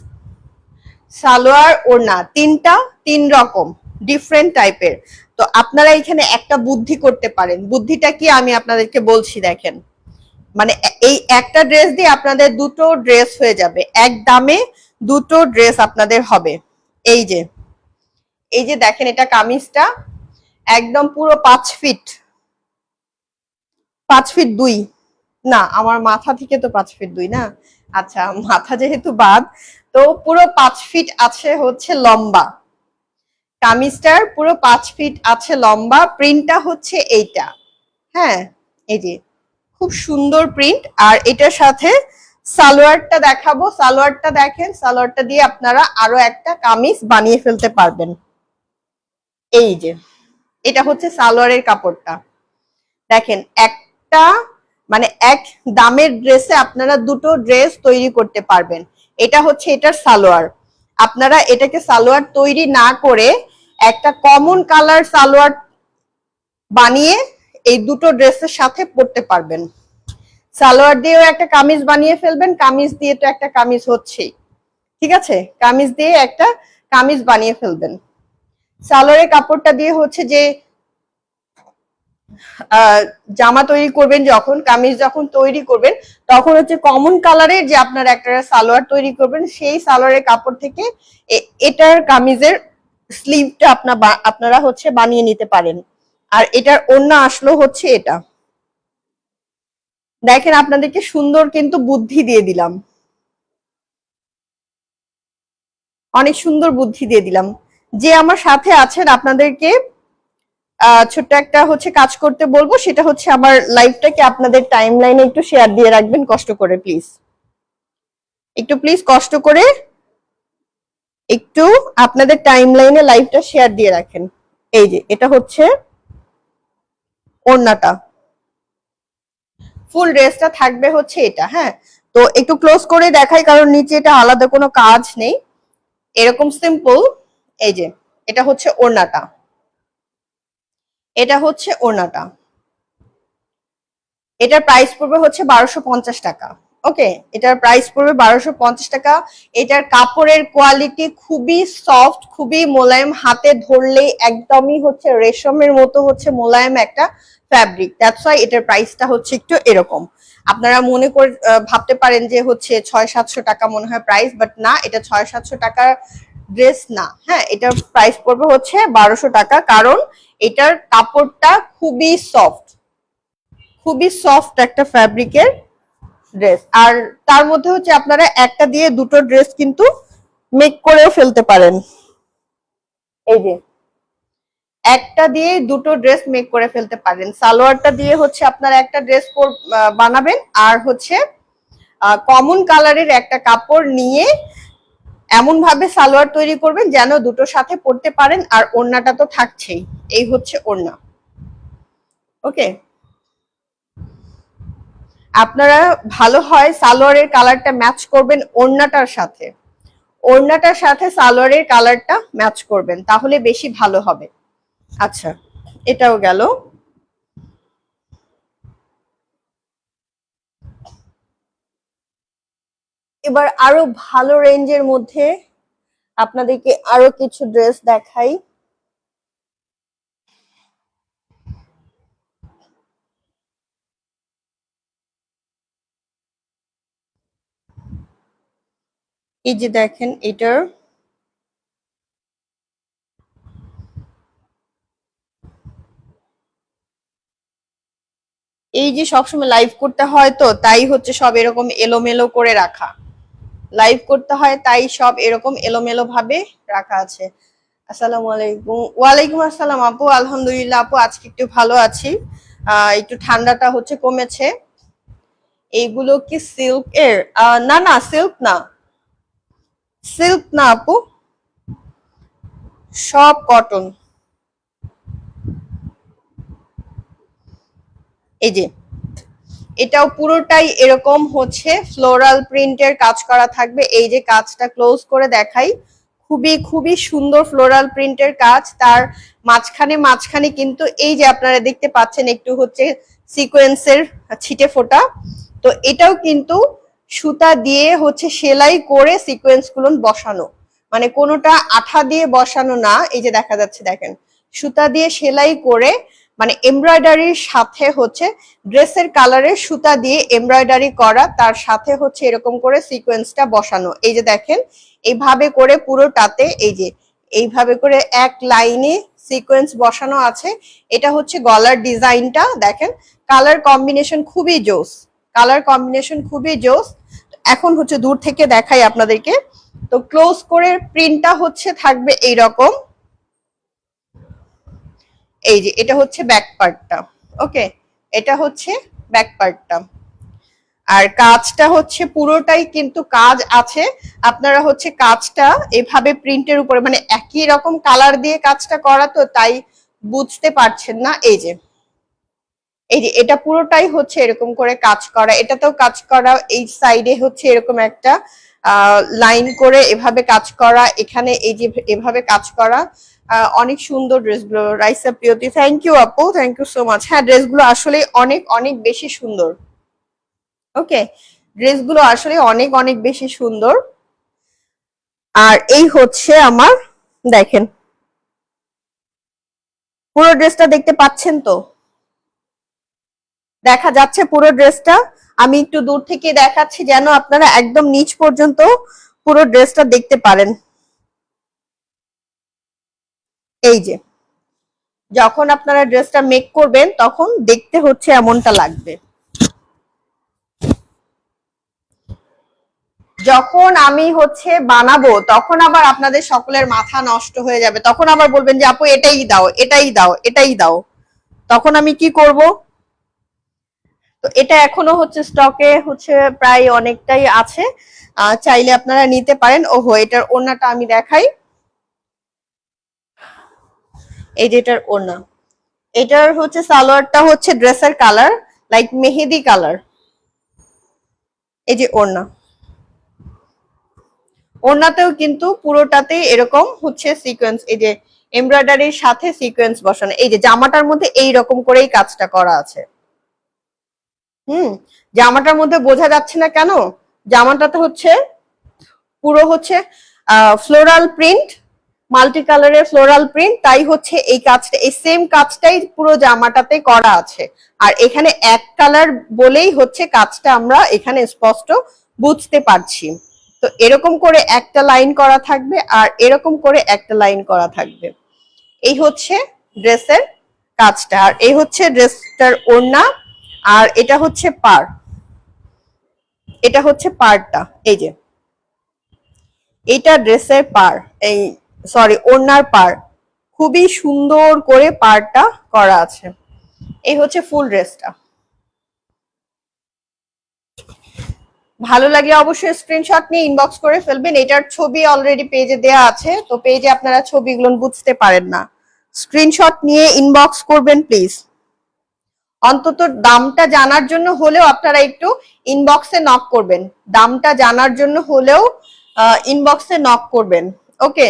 সালোয়ার, ওড়না, তিন রকম ডিফারেন্ট টাইপের। তো আপনারা এখানে একটা বুদ্ধি করতে পারেন। বুদ্ধিটা কি আমি আপনাদেরকে বলছি, দেখেন, মানে এই একটা ড্রেস দিয়ে আপনাদের দুটো ড্রেস হয়ে যাবে, এক দামে দুটো ড্রেস আপনাদের হবে। এই যে, এই যে দেখেন, এটা কামিজটা একদম পুরো 5 ফিট, 5 ফিট 2, না আমার মাথা থেকে তো 5 ফিট 2 না, আচ্ছা মাথা যেহেতু বাদ, তো পুরো 5 ফিট আছে হচ্ছে লম্বা, কামিজটার পুরো 5 ফিট আছে লম্বা। প্রিন্টটা হচ্ছে এইটা, হ্যাঁ, এই যে খুব সুন্দর প্রিন্ট। আর এটার সাথে সালোয়ারটা দেখাবো, সালোয়ারটা দেখেন, সালোয়ারটা দিয়ে আপনারা আরো একটা কামিজ বানিয়ে ফেলতে পারবেন। এই যে এটা হচ্ছে সালোয়ারের কাপড়টা, দেখেন, একটা মানে এক দামের ড্রেসে আপনারা দুটো ড্রেস তৈরি করতে পারবেন। এটা হচ্ছে এটার সালোয়ার। আপনারা এটাকে সালোয়ার তৈরি না করে একটা কমন কালার সালোয়ার বানিয়ে এই দুটো ড্রেসের সাথে পরতে পারবেন। সালোয়ার দিয়েও একটা কামিজ বানিয়ে ফেলবেন, কামিজ দিয়ে তো একটা কামিজ হচ্ছেই, ঠিক আছে, কামিজ দিয়ে একটা কামিজ বানিয়ে ফেলবেন। সালোয়ারের কাপড়টা দিয়ে হচ্ছে যে জামা তৈরি করবেন, যখন কামিজ যখন তৈরি করবেন, তখন হচ্ছে কমন কালারের যে আপনার একটা সালোয়ার তৈরি করবেন, সেই সালোয়ারের কাপড় থেকে এটার কামিজের স্লিভটা আপনারা হচ্ছে বানিয়ে নিতে পারেন। আর এটার ওড়না আসলো হচ্ছে এটা, দেখেন আপনাদেরকে সুন্দর কিন্তু বুদ্ধি দিয়ে দিলাম, অনেক সুন্দর বুদ্ধি দিয়ে দিলাম। যে আমার সাথে আছেন আপনাদেরকে ছোট্ট একটা হচ্ছে কাজ করতে বলবো, সেটা হচ্ছে আমার লাইভটাকে আপনাদের টাইম লাইনে একটু শেয়ার দিয়ে রাখবেন কষ্ট করে, প্লিজ, একটু প্লিজ কষ্ট করে একটু আপনাদের টাইমলাইনে লাইভটা শেয়ার দিয়ে রাখেন। এই যে এটা হচ্ছে ওড়নাটা, ফুল ড্রেসটা থাকবে হচ্ছে এটা। হ্যাঁ, তো একটু ক্লোজ করে দেখাই কারণ নিচে এটা আলাদা কোনো কাজ নেই, এরকম সিম্পল। এই যে এটা হচ্ছে ওড়নাটা, এটা হচ্ছে ওড়নাটা। এটার প্রাইস পড়বে হচ্ছে 1250 টাকা। ওকে, এটার প্রাইস পড়বে 1250 টাকা। এটার কাপড়ের কোয়ালিটি খুবই সফট, খুবই মোলায়েম, হাতে ধরলেই একদমই হচ্ছে রেশমের মতো হচ্ছে মোলায়েম একটা ফ্যাব্রিক। দ্যাটস ওয়াই এটার প্রাইসটা হচ্ছে একটু এরকম। আপনারা মনে করে ভাবতে পারেন যে হচ্ছে 600-700 টাকা মনে হয় প্রাইস, বাট না, এটা 600-700 টাকার ড্রেস না। হ্যাঁ, এটার প্রাইস পড়বে হচ্ছে 1200 টাকা, কারণ এটার কাপড়টা খুবই সফট, খুবই সফট একটা ফ্যাব্রিকের ড্রেস। আর তার মধ্যে হচ্ছে আপনারা একটা দিয়ে দুটো ড্রেস কিন্তু মেক করেও ফেলতে পারেন। এই যে একটা দিয়ে দুটো ড্রেস মেক করে ফেলতে পারেন। সালোয়ারটা দিয়ে হচ্ছে আপনারা একটা ড্রেস বানাবেন, আর হচ্ছে কমন কালারের একটা কাপড় নিয়ে এমন ভাবে সালোয়ার তৈরি করবেন যেন দুটোর সাথে পরতে পারেন, আর ওড়নাটা তো থাকছেই। এই হচ্ছে ওড়না। ওকে, আপনারা ভালো হয় সালোয়ারের কালারটা ম্যাচ করবেন ওড়নাটার সাথে, ওড়নাটার সাথে সালোয়ারের কালারটা ম্যাচ করবেন, তাহলে বেশি ভালো হবে। আচ্ছা, এটাও গেল। এবার আরো ভালো রেঞ্জের মধ্যে আপনাদেরকে আরো কিছু ড্রেস দেখাই। এই যে দেখেন, এটার এই যে সবসময় লাইভ করতে হয় তো তাই হচ্ছে সব এরকম এলোমেলো করে রাখা, লাইভ করতে হয় তাই সব এরকম এলোমেলো ভাবে রাখা আছে। আসসালামু আলাইকুম। ওয়ালাইকুম আসসালাম আপু, আলহামদুলিল্লাহ আপু, আজকে একটু ভালো আছি। একটু ঠান্ডাটা হচ্ছে কমেছে। এইগুলো কি সিল্ক এর? না না, সিল্ক না, সিল্ক না আপু, সব কটন। এই যে এটাও পুরোটাই এরকম হচ্ছে ফ্লোরাল প্রিন্টের কাজ করা থাকবে। এই যে কাজটা ক্লোজ করে দেখাই, খুবই খুবই সুন্দর ফ্লোরাল প্রিন্টের কাজ। তার মাঝখানে মাঝখানে কিন্তু এই যে আপনারা দেখতে পাচ্ছেন একটু হচ্ছে সিকোয়েন্সের ছিটে ফোটা। তো এটাও কিন্তু সুতা দিয়ে হচ্ছে সেলাই করে সিকোয়েন্স গুলো বসানো, মানে কোনোটা আঠা দিয়ে বসানো না। এই যে দেখা যাচ্ছে, দেখেন, সুতা দিয়ে সেলাই করে, মানে এমব্রয়ডারির সাথে হচ্ছে ড্রেসের কালারের সুতা দিয়ে এমব্রয়ডারি করা, তার সাথে হচ্ছে এরকম করে সিকোয়েন্সটা বসানো। এই যে দেখেন, এইভাবে করে পুরোটাতে এই যে এইভাবে করে এক লাইনে সিকোয়েন্স বসানো আছে। এটা হচ্ছে গলার ডিজাইনটা, দেখেন কালার কম্বিনেশন খুবই জোস, কালার কম্বিনেশন খুবই জোস। এখন হচ্ছে দূর থেকে দেখাই আপনাদেরকে। তো ক্লোজ করে প্রিন্টটা হচ্ছে থাকবে এইরকম। এই যে এটা হচ্ছে ব্যাক পার্টটা। ওকে, এটা হচ্ছে ব্যাক পার্টটা। আর কাজটা হচ্ছে পুরোটাই কিন্তু কাজ আছে। আপনারা হচ্ছে কাজটা এভাবে প্রিন্টের উপরে, মানে একই রকম কালার দিয়ে কাজটা করা তো তাই বুঝতে পারছেন না। এই যে এই যে এটা পুরোটাই হচ্ছে এরকম করে কাজ করা, এটাতেও কাজ করা, এই সাইডে হচ্ছে এরকম একটা লাইন করে এভাবে কাজ করা, এখানে এই যে এভাবে কাজ করা। অনেক সুন্দর ড্রেসগুলো। রাইসা প্রিয়তি, থ্যাংক ইউ আপু, থ্যাংক ইউ সো মাচ। হ্যাঁ, ড্রেসগুলো আসলে অনেক অনেক বেশি সুন্দর। ওকে, ড্রেসগুলো আসলে অনেক অনেক বেশি সুন্দর। আর এই হচ্ছে আমার, দেখেন পুরো ড্রেসটা দেখতে পাচ্ছেন তো? দেখা যাচ্ছে পুরো ড্রেসটা? আমি একটু দূর থেকে দেখাচ্ছি যেন আপনারা একদম নিচ পর্যন্ত পুরো ড্রেসটা দেখতে পারেন। এই যে যখন আপনারা ড্রেসটা মেক করবেন তখন দেখতে হচ্ছে এমনটা লাগবে। যখন আমি হচ্ছে বানাবো তখন আবার আপনাদের সকলের মাথা নষ্ট হয়ে যাবে, তখন আবার বলবেন যে আপু এটাই দাও, এটাই দাও, এটাই দাও। তখন আমি কি করব? তো তো এটা এখনো হচ্ছে স্টকে হচ্ছে প্রায় অনেকটাই আছে, চাইলে আপনারা নিতে পারেন। ওহো, এটার ওড়নাটা আমি দেখাই। এই যে এটার ওড়না, এটার হচ্ছে সালোয়ারটা হচ্ছে ড্রেসের কালার লাইক মেহেদি কালার। এই যে ওড়না, ওড়নাতেও কিন্তু পুরোটাতেই এরকম হচ্ছে সিকোয়েন্স, এই যে এমব্রয়ডারির সাথে সিকোয়েন্স বসানো। এই যে জামাটার মধ্যে এই রকম করেই কাজটা করা আছে। জামাটার মধ্যে বোঝা যাচ্ছে না কেন? জামাটাতে হচ্ছে পুরো হচ্ছে ফ্লোরাল প্রিন্ট, মাল্টি কালারের ফ্লোরাল প্রিন্ট, তাই হচ্ছে এই কাজটা, এই সেম কাজটাই পুরো জামাটাতে করা আছে। আর এখানে এক কালার বলেই হচ্ছে কাজটা আমরা এখানে স্পষ্ট বুঝতে পারছি। তো এরকম করে একটা লাইন করা থাকবে আর এরকম করে একটা লাইন করা থাকবে। এই হচ্ছে ড্রেসের কাজটা, আর এই হচ্ছে ড্রেসটার ওড়না, আর এটা হচ্ছে পার, এটা হচ্ছে পারটা। এই যে এইটা ড্রেসের পার, এই সরি ওড়নার পার, খুবই সুন্দর করে পারটা করা আছে। এই হচ্ছে ফুল ড্রেসটা। ভালো লাগলে অবশ্যই স্ক্রিনশট নিয়ে ইনবক্স করে ফেলবেন। এটার ছবি অলরেডি পেজে দেয়া আছে, তো পেজে আপনারা ছবিগুলো বুঝতে পারেন না, স্ক্রিনশট নিয়ে ইনবক্স করবেন প্লিজ। অন্তত দামটা জানার জন্য হলেও আপনারা একটু ইনবক্সে নক করবেন, দামটা জানার জন্য হলেও ইনবক্সে নক করবেন। ওকে,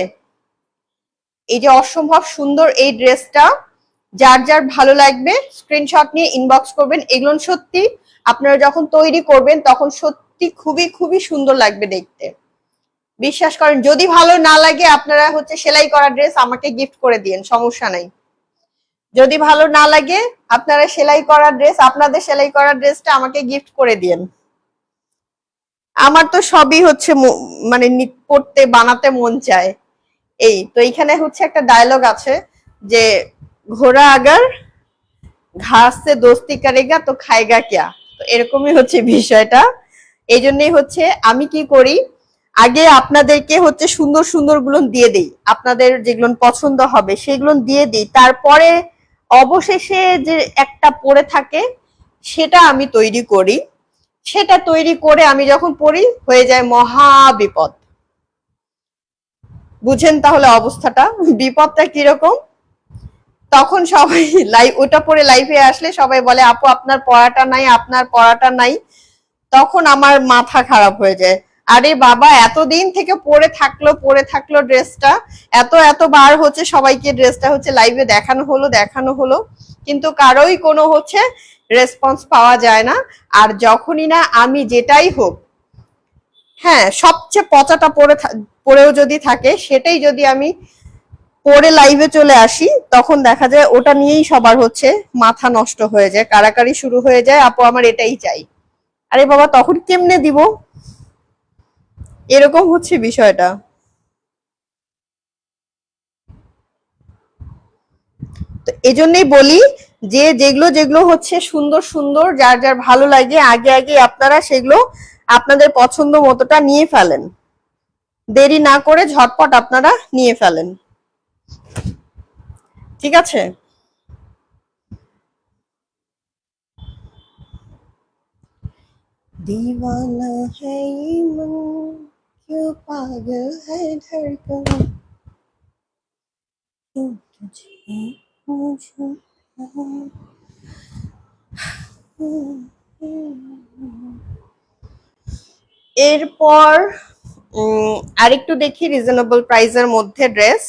এই যে অসম্ভব সুন্দর এই ড্রেসটা, যার যার ভালো লাগবে স্ক্রিনশট নিয়ে ইনবক্স করবেন। এগুলো সত্যি আপনারা যখন তৈরি করবেন তখন সত্যি খুবই খুবই সুন্দর লাগবে দেখতে, বিশ্বাস করেন। যদি ভালো না লাগে আপনারা হচ্ছে সেলাই করা ড্রেস আমাকে গিফট করে দিন, সমস্যা নাই। যদি ভালো না লাগে আপনারা সেলাই করা ড্রেস, আপনাদের সেলাই করা ড্রেসটা আমাকে গিফট করে দিন। আমার তো সবই হচ্ছে মানে পড়তে বানাতে মন চায়। এই তো এইখানে হচ্ছে একটা ডায়লগ আছে যে ঘোড়া আগার ঘাস সে দোস্তি করেগা তো খায়গা ক্যা। তো এরকমই হচ্ছে বিষয়টা। এই জন্যই হচ্ছে আমি কি করি, আগে আপনাদেরকে হচ্ছে সুন্দর সুন্দর গুলো দিয়ে দিই, আপনাদের যেগুলো পছন্দ হবে সেগুলো দিয়ে দিই, তারপরে অবশেষে যে একটা পড়ে থাকে সেটা আমি তৈরি করি। সেটা তৈরি করে আমি যখন পড়ি হয়ে যায় মহা বিপদ। বুঝেন তাহলে অবস্থাটা, বিপদটা কিরকম? তখন সবাই ওটা পরে লাইভে আসলে সবাই বলে আপু আপনার পড়াটা নাই, আপনার পড়াটা নাই। তখন আমার মাথা খারাপ হয়ে যায়। আরে বাবা, এতদিন থেকে পরে থাকলো ড্রেসটা, এতবার হচ্ছে সবাইকে ড্রেসটা হচ্ছে লাইভে দেখানো হলো, কিন্তু কারোই কোনো হচ্ছে রেসপন্স পাওয়া যায় না। আর যখনই না আমি যেটাই হোক, হ্যাঁ সবচেয়ে পচাটা পরেও যদি থাকে সেটাই যদি আমি পরে লাইভে চলে আসি, তখন দেখা যায় ওটা নিয়েই সবার হচ্ছে মাথা নষ্ট হয়ে যায়, কারাকারি শুরু হয়ে যায়, আপু আমার এটাই চাই। আরে বাবা, তখন কেমনে দিব? এরকম হচ্ছে বিষয়টা। তো এজন্যই বলি যে যেগুলো যেগুলো হচ্ছে সুন্দর সুন্দর, যার যার ভালো লাগে আগে আগে আপনারা সেগুলো আপনাদের পছন্দ মতোটা নিয়ে ফেলেন, দেরি না করে ঝটপট আপনারা নিয়ে ফেলেন, ঠিক আছে? दीवाना है ये मन क्यों पागल है धड़कन क्यों तुझे मुझे এরপর আরেকটু দেখি রিজনেবল প্রাইসের মধ্যে ড্রেস।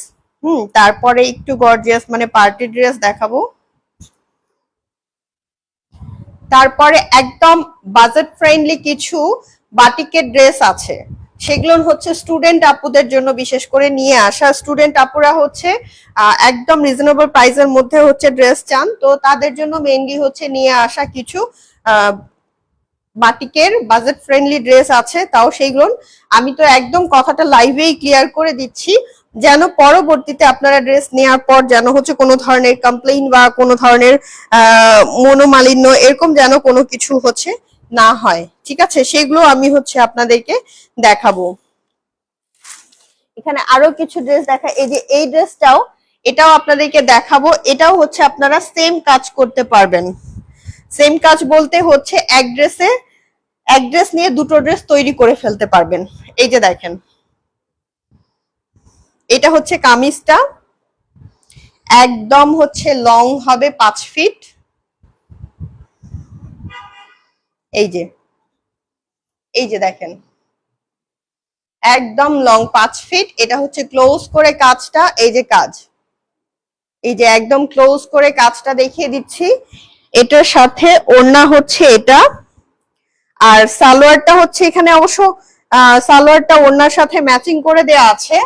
তারপরে একটু গর্জিয়াস মানে পার্টি ড্রেস দেখাবো। তারপরে একদম বাজেট ফ্রেন্ডলি কিছু বাটিকের ড্রেস আছে, সেগুলো হচ্ছে স্টুডেন্ট আপুদের জন্য বিশেষ করে নিয়ে আসা। স্টুডেন্ট আপুরা হচ্ছে একদম রিজনেবল প্রাইসের মধ্যে হচ্ছে ড্রেস চান, তো তাদের জন্য মেইনলি হচ্ছে নিয়ে আসা কিছু বাটিকের বাজেট ফ্রেন্ডলি ড্রেস আছে। তাও সেইগুলো আমি তো একদম কথাটা লাইভেই ক্লিয়ার করে দিচ্ছি, যেন পরবর্তীতে আপনারা ড্রেস নেওয়ার পর যেন হচ্ছে কোনো ধরনের কমপ্লেইন বা কোনো ধরনের মনোমালিন্য এরকম যেন কোনো কিছু হচ্ছে না হয়, ঠিক আছে? সেগুলো আমি হচ্ছে আপনাদেরকে দেখাবো। এখানে আরো কিছু ড্রেস দেখা, এই যে এই ড্রেসটাও, এটাও আপনাদেরকে দেখাবো। এটাও হচ্ছে আপনারা সেম কাজ করতে পারবেন, সেম কাজ বলতে হচ্ছে এক ড্রেস নিয়ে দুটো ড্রেস তৈরি করে ফেলতে পারবেন। এই যে দেখেন, এটা হচ্ছে কামিজটা, একদম হচ্ছে লং হবে 5 ফিট। এই যে দেখেন, একদম লং 5 ফিট। এটা হচ্ছে ক্লোজ করে কাজটা, এই যে কাজ, এই যে একদম ক্লোজ করে কাজটা দেখিয়ে দিচ্ছি। এটার সাথে ওড়না হচ্ছে এটা, আর সালোয়ারটা হচ্ছে এখানে অবশ্য সালোয়ারটা ওড়নার সাথে ম্যাচিং করে দেয়া আছে।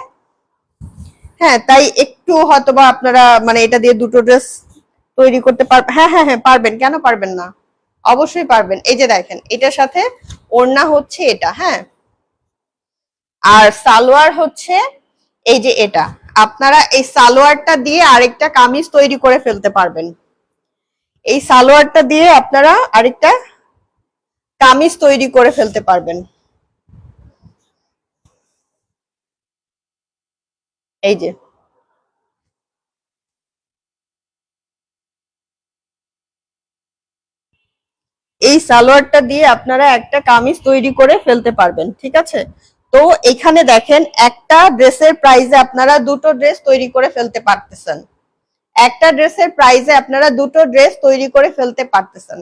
হ্যাঁ, তাই একটু হয়তোবা আপনারা মানে এটা দিয়ে দুটো ড্রেস তৈরি করতে পারবেন। হ্যাঁ হ্যাঁ হ্যাঁ, পারবেন, কেন পারবেন না, অবশ্যই পারবেন। এই যে দেখেন, এটার সাথে ওড়না হচ্ছে এটা, হ্যাঁ, আর সালোয়ার হচ্ছে এই যে এটা। আপনারা এই সালোয়ারটা দিয়ে আরেকটা কামিজ তৈরি করে ফেলতে পারবেন। এই সালোয়ারটা দিয়ে আপনারা আরেকটা কামিজ তৈরি করে ফেলতে পারবেন। এই যে এই সালোয়ারটা দিয়ে আপনারা একটা কামিজ তৈরি করে ফেলতে পারবেন, ঠিক আছে। তো এখানে দেখেন, একটা ড্রেসের প্রাইসে আপনারা দুটো ড্রেস তৈরি করে ফেলতে পারতেছেন। একটা ড্রেসের প্রাইসে আপনারা দুটো ড্রেস তৈরি করে ফেলতে পারতেছেন।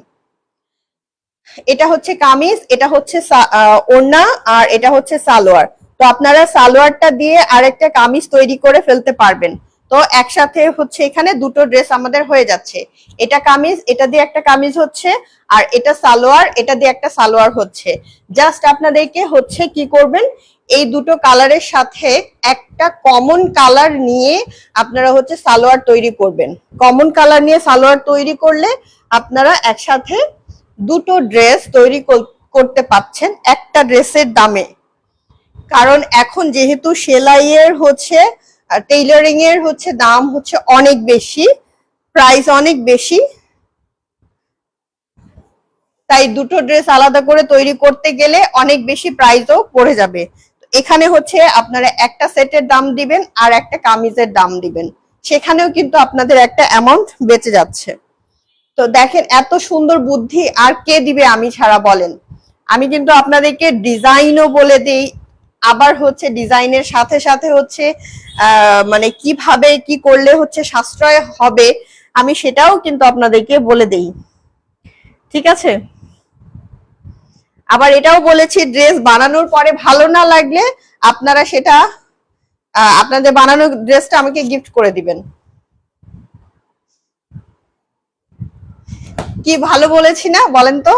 এটা হচ্ছে কামিজ, এটা হচ্ছে ওড়না, আর এটা হচ্ছে সালোয়ার। তো আপনারা সালোয়ারটা দিয়ে আরেকটা কামিজ তৈরি করে ফেলতে পারবেন। তো একসাথে হচ্ছে এখানে দুটো ড্রেস আমাদের হয়ে যাচ্ছে। এটা কামিজ, এটা দিয়ে একটা কামিজ হচ্ছে, আর এটা সালোয়ার, এটা দিয়ে একটা সালোয়ার হচ্ছে। জাস্ট আপনাদেরকে হচ্ছে কি করবেন, এই দুটো কালারের সাথে একটা কমন কালার নিয়ে আপনারা হচ্ছে সালোয়ার তৈরি করবেন। কমন কালার নিয়ে সালোয়ার তৈরি করলে আপনারা একসাথে দুটো ড্রেস তৈরি করতে পাচ্ছেন একটা ড্রেসের দামে। কারণ এখন যেহেতু সেলাইয়ের হচ্ছে টেইলারিং এর হচ্ছে দাম হচ্ছে অনেক বেশি, প্রাইস অনেক বেশি, তাই দুটো ড্রেস আলাদা করে তৈরি করতে গেলে অনেক বেশি প্রাইসও পড়ে যাবে। এখানে হচ্ছে আপনারা একটা সেটের দাম দিবেন আর একটা কামিজের দাম দিবেন, সেখানেও কিন্তু আপনাদের একটা অ্যামাউন্ট বেঁচে যাচ্ছে। তো দেখেন, এত সুন্দর বুদ্ধি আর কে দিবে আমি ছাড়া, বলেন। আমি কিন্তু আপনাদেরকে ডিজাইনও বলে দিই, আবার হচ্ছে ডিজাইনের সাথে সাথে হচ্ছে মানে কিভাবে কি করলে হচ্ছে সাশ্রয় হবে আমি সেটাও কিন্তু আপনাদেরকে বলে দেই, ঠিক আছে। আবার এটাও বলেছি, ড্রেস বানানোর পরে ভালো না লাগলে আপনারা সেটা আপনাদের বানানো ড্রেসটা আমাকে গিফট করে দিবেন। কি ভালো বলেছি না, বলেন তো?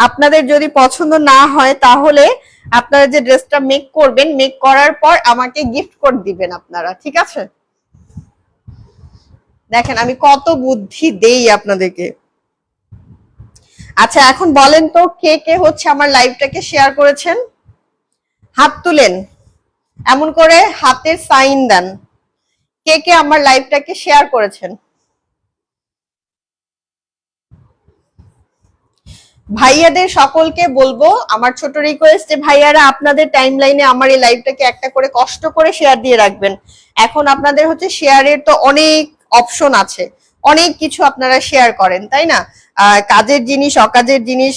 আপনাদের যদি পছন্দ না হয় তাহলে আপনারা যে ড্রেসটা মেক করবেন, মেক করার পর আমাকে গিফট করে দিবেন আপনারা, ঠিক আছে। দেখেন আমি কত বুদ্ধি দেই আপনাদেরকে। আচ্ছা, এখন বলেন তো, কে কে হচ্ছে আমার লাইভটাকে শেয়ার করেছেন? হাত তুলেন, এমন করে হাতের সাইন দেন। কে কে আমার লাইভটাকে শেয়ার করেছেন? ভাইয়াদের সকলকে বলবো আমার ছোট রিকোয়েস্ট, যে ভাইয়ারা আপনাদের টাইম লাইনে আমার এই লাইভটাকে একটা করে কষ্ট করে শেয়ার দিয়ে রাখবেন। এখন আপনাদের হচ্ছে শেয়ারের তো অনেক অপশন আছে, অনেক কিছু আপনারা শেয়ার করেন, তাই না? কাজের জিনিস, অকাজের জিনিস,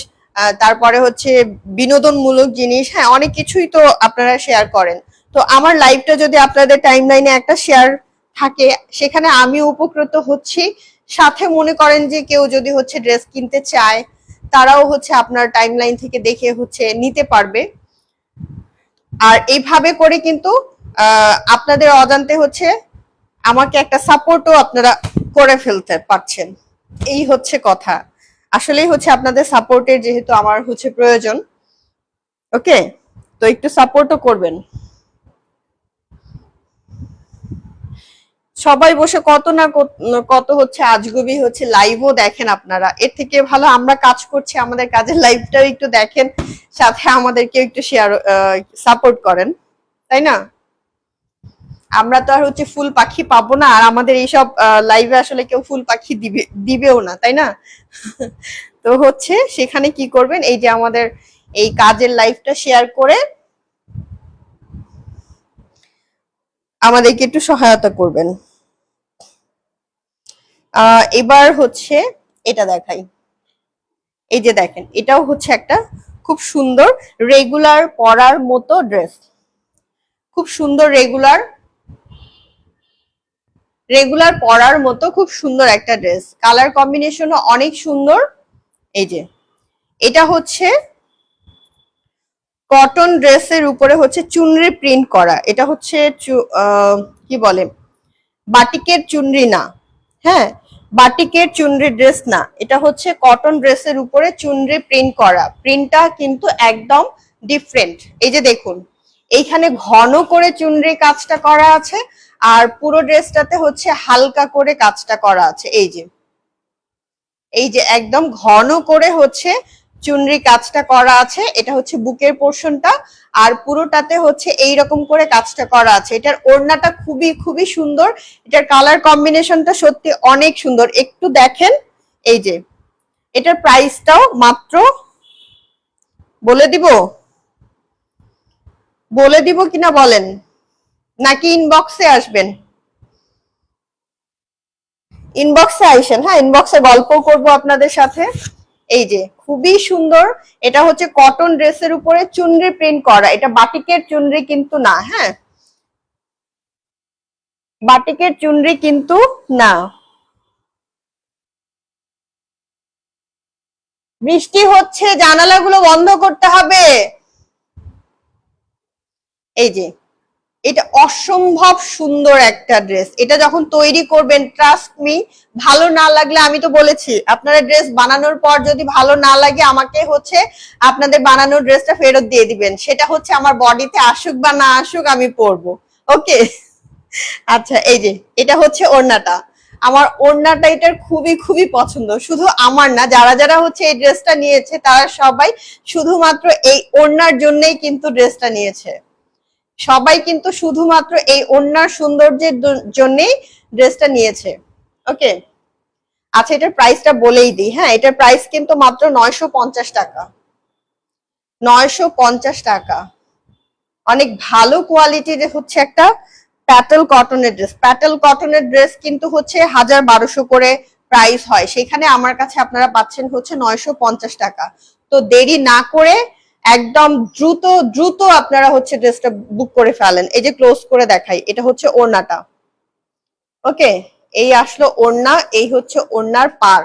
তারপরে হচ্ছে বিনোদনমূলক জিনিস, হ্যাঁ অনেক কিছুই তো আপনারা শেয়ার করেন। তো আমার লাইভটা যদি আপনাদের টাইম লাইনে একটা শেয়ার থাকে, সেখানে আমি উপকৃত হচ্ছি। সাথে মনে করেন যে কেউ যদি হচ্ছে ড্রেস কিনতে চায়, তারাও হচ্ছে আপনার টাইমলাইন থেকে দেখে হচ্ছে নিতে পারবে। আর এইভাবে করে কিন্তু আপনাদের অজান্তে হচ্ছে আমাকে একটা সাপোর্টও আপনারা করে ফেলতে পারছেন। এই হচ্ছে কথা, আসলেই হচ্ছে আপনাদের সাপোর্টের যেহেতু আমার হচ্ছে প্রয়োজন। ওকে, তো একটু সাপোর্টও করবেন। সবাই বসে কত না কত হচ্ছে আজগুবি হচ্ছে লাইভও দেখেন আপনারা, এর থেকে ভালো আমরা কাজ করছি, আমাদের কাজের লাইভটাও একটু দেখেন, সাথে আমাদেরকে একটু শেয়ার সাপোর্ট করেন, তাই না? আমরা তো আর হচ্ছে ফুল পাখি পাবো না, আর আমাদের এইসব লাইভে আসলে কেউ ফুল পাখি দিবেও না, তাই না? তো হচ্ছে সেখানে কি করবেন, এই যে আমাদের এই কাজের লাইভটা শেয়ার করে আমাদেরকে একটু সহায়তা করবেন। এবার হচ্ছে এটা দেখাই, এই যে দেখেন, এটাও হচ্ছে একটা খুব সুন্দর রেগুলার পরার মতো ড্রেস, খুব সুন্দর রেগুলার রেগুলার পরার মতো খুব সুন্দর একটা ড্রেস, কালার কম্বিনেশনও অনেক সুন্দর। এই যে এটা হচ্ছে কটন ড্রেসের উপরে হচ্ছে চুনরি প্রিন্ট করা, এটা হচ্ছে কি বলে বাটিকের চুনরি না, হ্যাঁ বাটিকের চুনরি ড্রেস না, এটা হচ্ছে কটন ড্রেসের উপরে চুনরি প্রিন্ট করা, প্রিন্টটা কিন্তু একদম ডিফারেন্ট। এই যে দেখুন, এইখানে ঘন করে চুনরি কাজটা করা আছে, আর পুরো ড্রেসটাতে হচ্ছে হালকা করে কাজটা করা আছে। এই যে একদম ঘন করে হচ্ছে চুনরি কাজটা করা আছে, এটা হচ্ছে বুকের পোর্শনটা, আর পুরোটাতে হচ্ছে এই রকম করে কাজটা করা আছে। এটার ওড়নাটা খুবই খুবই সুন্দর, এটার কালার কম্বিনেশনটা সত্যি অনেক সুন্দর, একটু দেখেন। এই যে এটার প্রাইসটাও মাত্র বলে দিব, বলে দিব কিনা বলেন, নাকি ইনবক্সে আসবেন? ইনবক্সে আইসেন, হ্যাঁ ইনবক্সে গল্প করব আপনাদের সাথে। এই যে খুবই সুন্দর, এটা হচ্ছে কটন ড্রেসের উপরে চুনরি প্রিন্ট করা, এটা বাটিকের চুনরি কিন্তু না, হ্যাঁ বাটিকের চুনরি কিন্তু না। বৃষ্টি হচ্ছে, জানালাগুলো বন্ধ করতে হবে। এই যে এটা অসম্ভব সুন্দর একটা ড্রেস, এটা যখন তৈরি করবেন ট্রাস্ট মি, ভালো না লাগলে, আমি তো বলেছি আপনারা ড্রেস বানানোর পর যদি ভালো না লাগে আমাকে হচ্ছে আপনাদের বানানোর ড্রেসটা ফেরত দিয়ে দিবেন, সেটা হচ্ছে আমার বডিতে আসুক বা না আসুক আমি পরবো, ওকে। আচ্ছা এই যে এটা হচ্ছে ওড়নাটা, আমার ওড়নাটা এটার খুবই খুবই পছন্দ, শুধু আমার না, যারা যারা হচ্ছে এই ড্রেসটা নিয়েছে তারা সবাই শুধুমাত্র এই ওড়নার জন্যই কিন্তু ড্রেসটা নিয়েছে, সবাই কিন্তু শুধুমাত্র এই ওড়নার সৌন্দর্যের জন্যই ড্রেসটা নিয়েছে, ওকে। আচ্ছা এটার প্রাইসটা বলেই দিই, হ্যাঁ এটার প্রাইস কিন্তু মাত্র 950 টাকা, 950 টাকা। অনেক ভালো কোয়ালিটির হচ্ছে একটা প্যাটেল কটনের ড্রেস, প্যাটেল কটনের ড্রেস কিন্তু হচ্ছে 1200 করে প্রাইস হয়, সেখানে আমার কাছে আপনারা পাচ্ছেন হচ্ছে 950 টাকা। তো দেরি না করে একদম দ্রুত দ্রুত আপনারা হচ্ছে ড্রেসটা বুক করে ফেলেন। এই যে ক্লোজ করে দেখাই, এটা হচ্ছে ওড়নাটা, ওকে। এই আসলো ওড়না, এই হচ্ছে ওড়নার পার,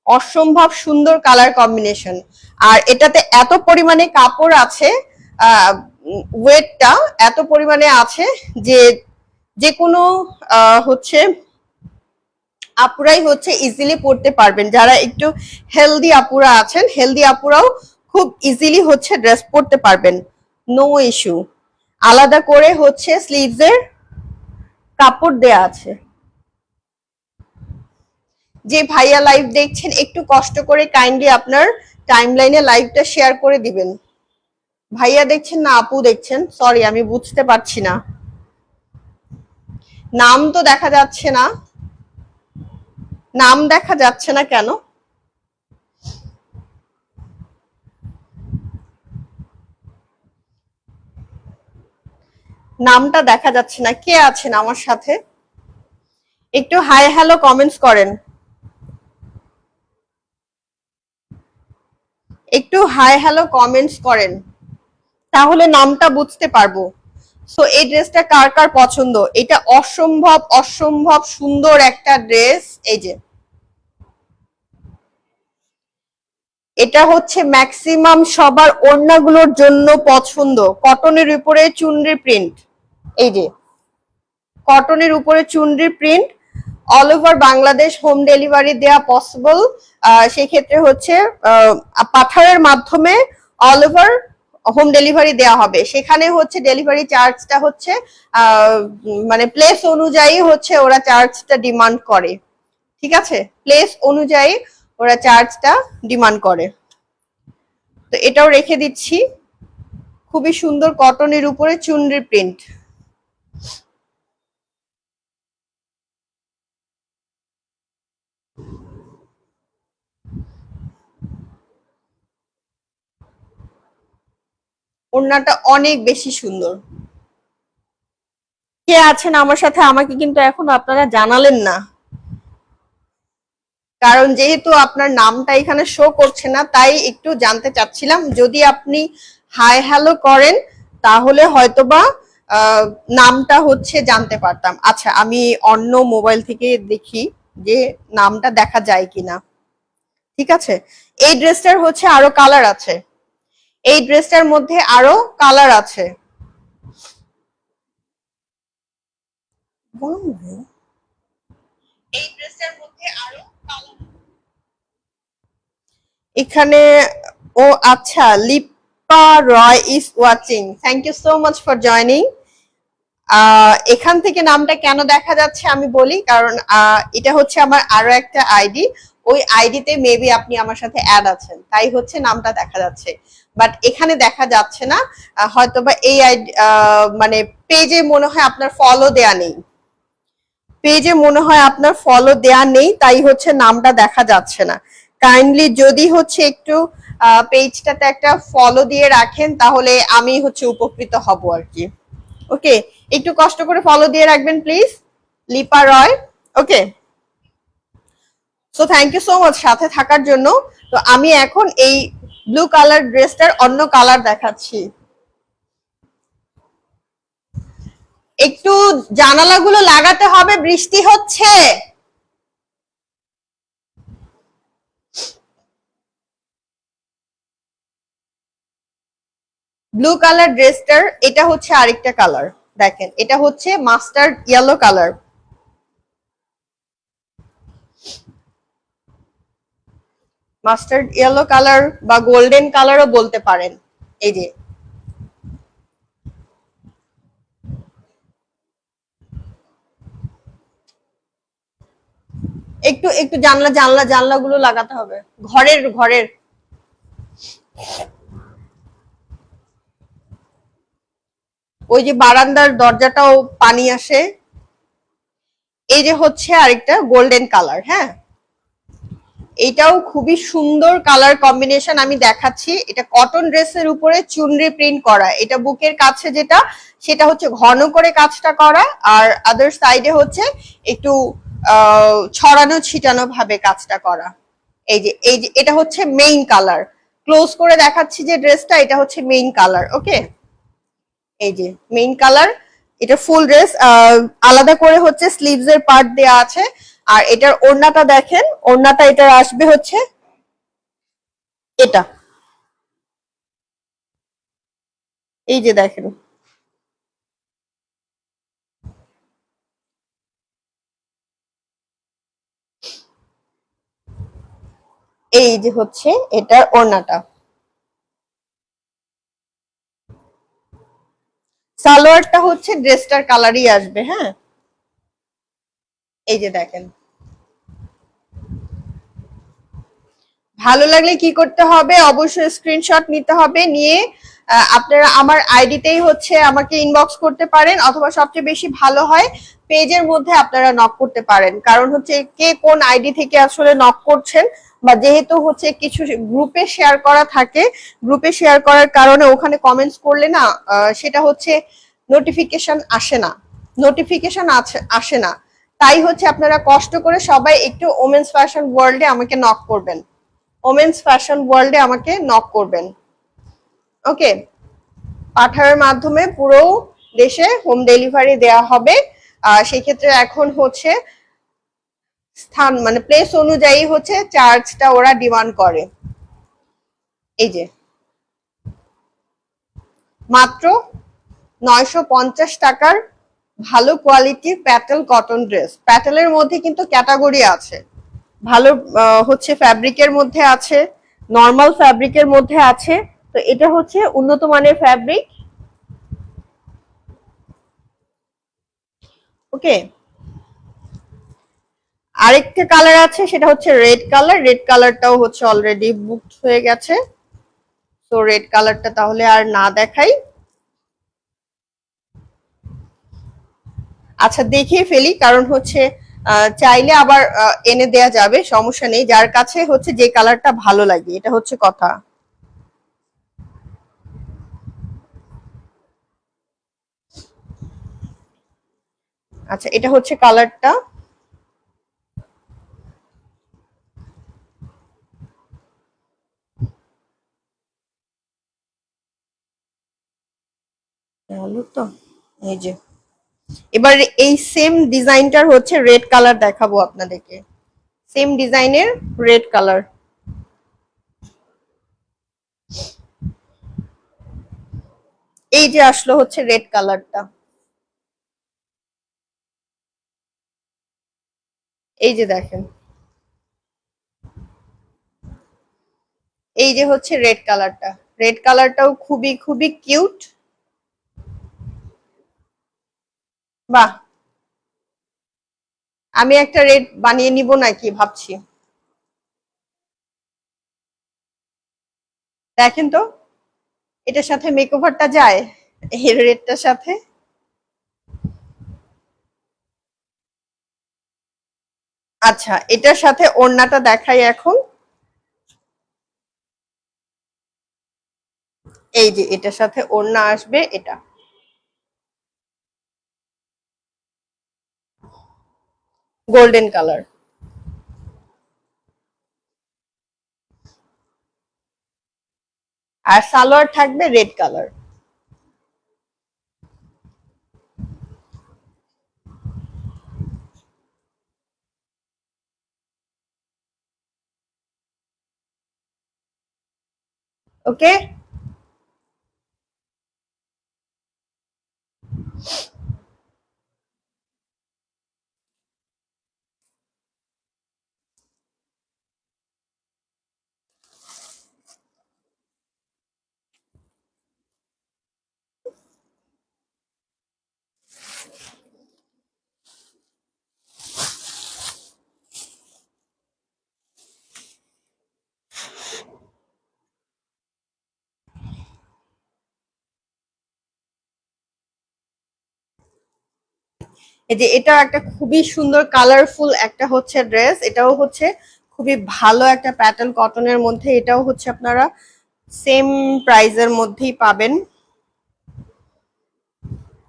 অসম্ভব সুন্দর কালার কম্বিনেশন, আর এটাতে এত পরিমাণে কাপড় আছে, ওয়েটটা এত পরিমাণে আছে যে যে কোনো হচ্ছে আপুরাই হচ্ছে ইজিলি পড়তে পারবেন, যারা একটু হেলদি আপুরা আছেন, হেলদি আপুরাও খুব ইজিলি হচ্ছে ড্রেস পরতে পারবেন, নো ইস্যু। আলাদা করে হচ্ছে স্লিভস এর কাপড় দেয়া আছে। যে ভাইয়া লাইভ দেখছেন একটু কষ্ট করে কাইন্ডলি আপনার টাইমলাইনে লাইভটা শেয়ার করে দিবেন। ভাইয়া দেখছেন না আপু দেখছেন, সরি আমি বুঝতে পারছি না, নাম তো দেখা যাচ্ছে না, নাম দেখা যাচ্ছে না কেন? নামটা দেখা যাচ্ছে না, কে আছেন আমার সাথে? একটু হাই হ্যালো কমেন্টস করেন, একটু হাই হ্যালো কমেন্টস করেন, তাহলে নামটা বুঝতে পারবো। সো এই ড্রেসটা কার কার পছন্দ, এটা অসম্ভব অসম্ভব সুন্দর একটা ড্রেস। এই যে এটা হচ্ছে ম্যাক্সিমাম সবার ওড়নাগুলোর জন্য পছন্দ, কটনের উপরে চুনরি প্রিন্ট, এই যে কটনের উপরে চুনরি print, all over Bangladesh home delivery দেয়া পসিবল, সেক্ষেত্রে হচ্ছে পাঠারের মাধ্যমে অল ওভার হোম ডেলিভারি দেওয়া হবে, সেখানে হচ্ছে ডেলিভারি চার্জটা হচ্ছে মানে প্লেস অনুযায়ী হচ্ছে ওরা চার্জটা ডিমান্ড করে, ঠিক আছে, প্লেস অনুযায়ী ওরা চার্জটা ডিমান্ড করে। তো এটাও রেখে দিচ্ছি, খুবই সুন্দর কটনের উপরে চুনরি প্রিন্ট। ওড়নাটা অনেক বেশি সুন্দর। কে আছেন আমার সাথে আমাকে কিন্তু এখন আপনারা জানালেন না। কারণ যেহেতু আপনার নামটা এখানে শো করছে না, তাই একটু জানতে চাচ্ছিলাম। যদি আপনি হাই হ্যালো করেন তাহলে হয়তোবা নামটা হচ্ছে জানতে পারতাম। আচ্ছা, আমি অন্য মোবাইল থেকে দেখি যে নামটা দেখা যায় কিনা। ঠিক আছে, এই ড্রেসটার হচ্ছে আরো কালার আছে, এই ড্রেসটার মধ্যে আরো কালার আছে। এই ড্রেসটার মধ্যে আরো কালার, এখানে, ও আচ্ছা, Lipa Roy is watching, thank you so much for joining. এখান থেকে নামটা কেন দেখা যাচ্ছে আমি বলি, কারণ এটা হচ্ছে আমার আরো একটা আইডি, ওই আইডিতে মেবি আপনি আমার সাথে অ্যাড আছেন, তাই হচ্ছে নামটা দেখা যাচ্ছে, বাট এখানে দেখা যাচ্ছে না। হয়তোবা এই আইডি মানে পেজে মনে হয় আপনার ফলো দেয়া নেই, পেজে মনে হয় আপনার ফলো দেয়া নেই, তাই হচ্ছে নামটা দেখা যাচ্ছে না। কাইন্ডলি যদি হচ্ছে একটু পেজটাতে একটা ফলো দিয়ে রাখেন তাহলে আমি হচ্ছে উপকৃত হব আর কি। ওকে, একটু কষ্ট করে ফলো দিয়ে রাখবেন please, Lipa Roy. Okay, so thank you so much সাথে থাকার জন্য। তো আমি এখন এই ব্লু কালার ড্রেসটার অন্য কালার দেখাচ্ছি। একটু জানালাগুলো লাগাতে হবে, বৃষ্টি হচ্ছে। ব্লু কালার ড্রেসটার এটা হচ্ছে আরেকটা কালার, দেখেন এটা হচ্ছে mustard yellow colour, mustard yellow colour বা গোল্ডেন কালারও বলতে পারেন। এই যে একটু একটু জানলাগুলো লাগাতে হবে, ঘরের ঘরের। ওই যে বারান্দার দরজাটাও পানি আসে। এই যে হচ্ছে আরেকটা গোল্ডেন কালার, হ্যাঁ, এটাও খুবই সুন্দর কালার কম্বিনেশন আমি দেখাচ্ছি। এটা কটন ড্রেসের উপরে চুনরি প্রিন্ট করা, এটা বুকের কাছে যেটা সেটা হচ্ছে ঘন করে কাজটা করা, আর আদার সাইডে হচ্ছে একটু ছড়ানো ছিটানো ভাবে কাজটা করা। এই যে এটা হচ্ছে মেইন কালার, ক্লোজ করে দেখাচ্ছি যে ড্রেসটা, এটা হচ্ছে মেইন কালার। ওকে, এই যে মেইন কালার, এটা ফুল ড্রেস, আলাদা করে হচ্ছে স্লিভস এর পার্ট দেয়া আছে। আর এটার ওড়নাটা দেখেন, ওড়নাটা এটার আসবে হচ্ছে এটা, এই যে দেখেন, এই যে হচ্ছে এটার ওড়নাটা। সালোয়ারটা হচ্ছে ড্রেসটার কালারই আসবে, হ্যাঁ, এই যে দেখেন। ভালো লাগলে কি করতে হবে, অবশ্যই স্ক্রিনশট নিতে হবে, নিয়ে আপনারা আমার আইডিতেই হচ্ছে আমাকে ইনবক্স করতে পারেন, অথবা সবচেয়ে বেশি ভালো হয় পেজের মধ্যে আপনারা নক করতে পারেন, কারণ হচ্ছে কে কোন আইডি থেকে আসলে নক করছেন, বা যেহেতু হচ্ছে কিছু গ্রুপে শেয়ার করা থাকে, গ্রুপে শেয়ার করার কারণে ওখানে কমেন্টস করলে না সেটা হচ্ছে নোটিফিকেশন আসে না, নোটিফিকেশন আসে না। তাই হচ্ছে আপনারা কষ্ট করে সবাই একটু ওমেন্স ফ্যাশন ওয়ার্ল্ডে আমাকে নক করবেন, ওমেন্স ফ্যাশন ওয়ার্ল্ডে আমাকে নক করবেন। ওকে, পাঠানোর মাধ্যমে পুরো দেশে হোম ডেলিভারি দেয়া হবে। সেই ক্ষেত্রে এখন হচ্ছে স্থান মানে প্লেস অনুযায়ী হচ্ছে চার্জটা ওরা ডিমান্ড করে। এই যে মাত্র 950 টাকার ভালো কোয়ালিটির প্যাটেল কটন ড্রেস। প্যাটেলের মধ্যে কিন্তু ক্যাটাগরি আছে, ভালো হচ্ছে ফ্যাব্রিকের মধ্যে আছে, নর্মাল ফ্যাব্রিকের মধ্যে আছে। তো এটা হচ্ছে উন্নত মানের ফ্যাব্রিক। ওকে, আরেকটা কালার আছে, সেটা হচ্ছে রেড কালার, রেড কালারটাও হচ্ছে অলরেডি বুকড হয়ে গেছে। তো রেড কালারটা তাহলে আর না দেখাই। আচ্ছা, দেখিয়ে ফেলি, কারণ হচ্ছে চাইলে আবার এনে দেয়া যাবে, সমস্যা নেই, যার কাছে হচ্ছে যে কালারটা ভালো লাগে, এটা হচ্ছে কথা। আচ্ছা, এটা হচ্ছে কালারটা, হলো তো। এই যে এবার এই সেম ডিজাইনটার হচ্ছে রেড কালার দেখাবো আপনাদেরকে। সেম ডিজাইনের রেড কালার। এই যে আসলো হচ্ছে রেড কালারটা। এই যে দেখেন, এই যে হচ্ছে রেড কালারটা। রেড কালারটাও খুবই খুবই কিউট। বাহ, আমি একটা রেড বানিয়ে নিব নাকি ভাবছি। দেখেন তো এটার সাথে মেকওভারটা যায় এই রেডটার সাথে। আচ্ছা, এটার সাথে ওড়নাটা দেখাই এখন। এই যে এটার সাথে ওড়না আসবে এটা, গোল্ডেন কালার। আর সালোয়ার থাকবে রেড কালার। ওকে। এই যে এটা একটা খুবই সুন্দর কালারফুল একটা হচ্ছে ড্রেস। এটাও হচ্ছে খুবই ভালো একটা প্যাটার্ন কটনের মধ্যে। এটাও হচ্ছে আপনারা সেম প্রাইজের মধ্যেই পাবেন।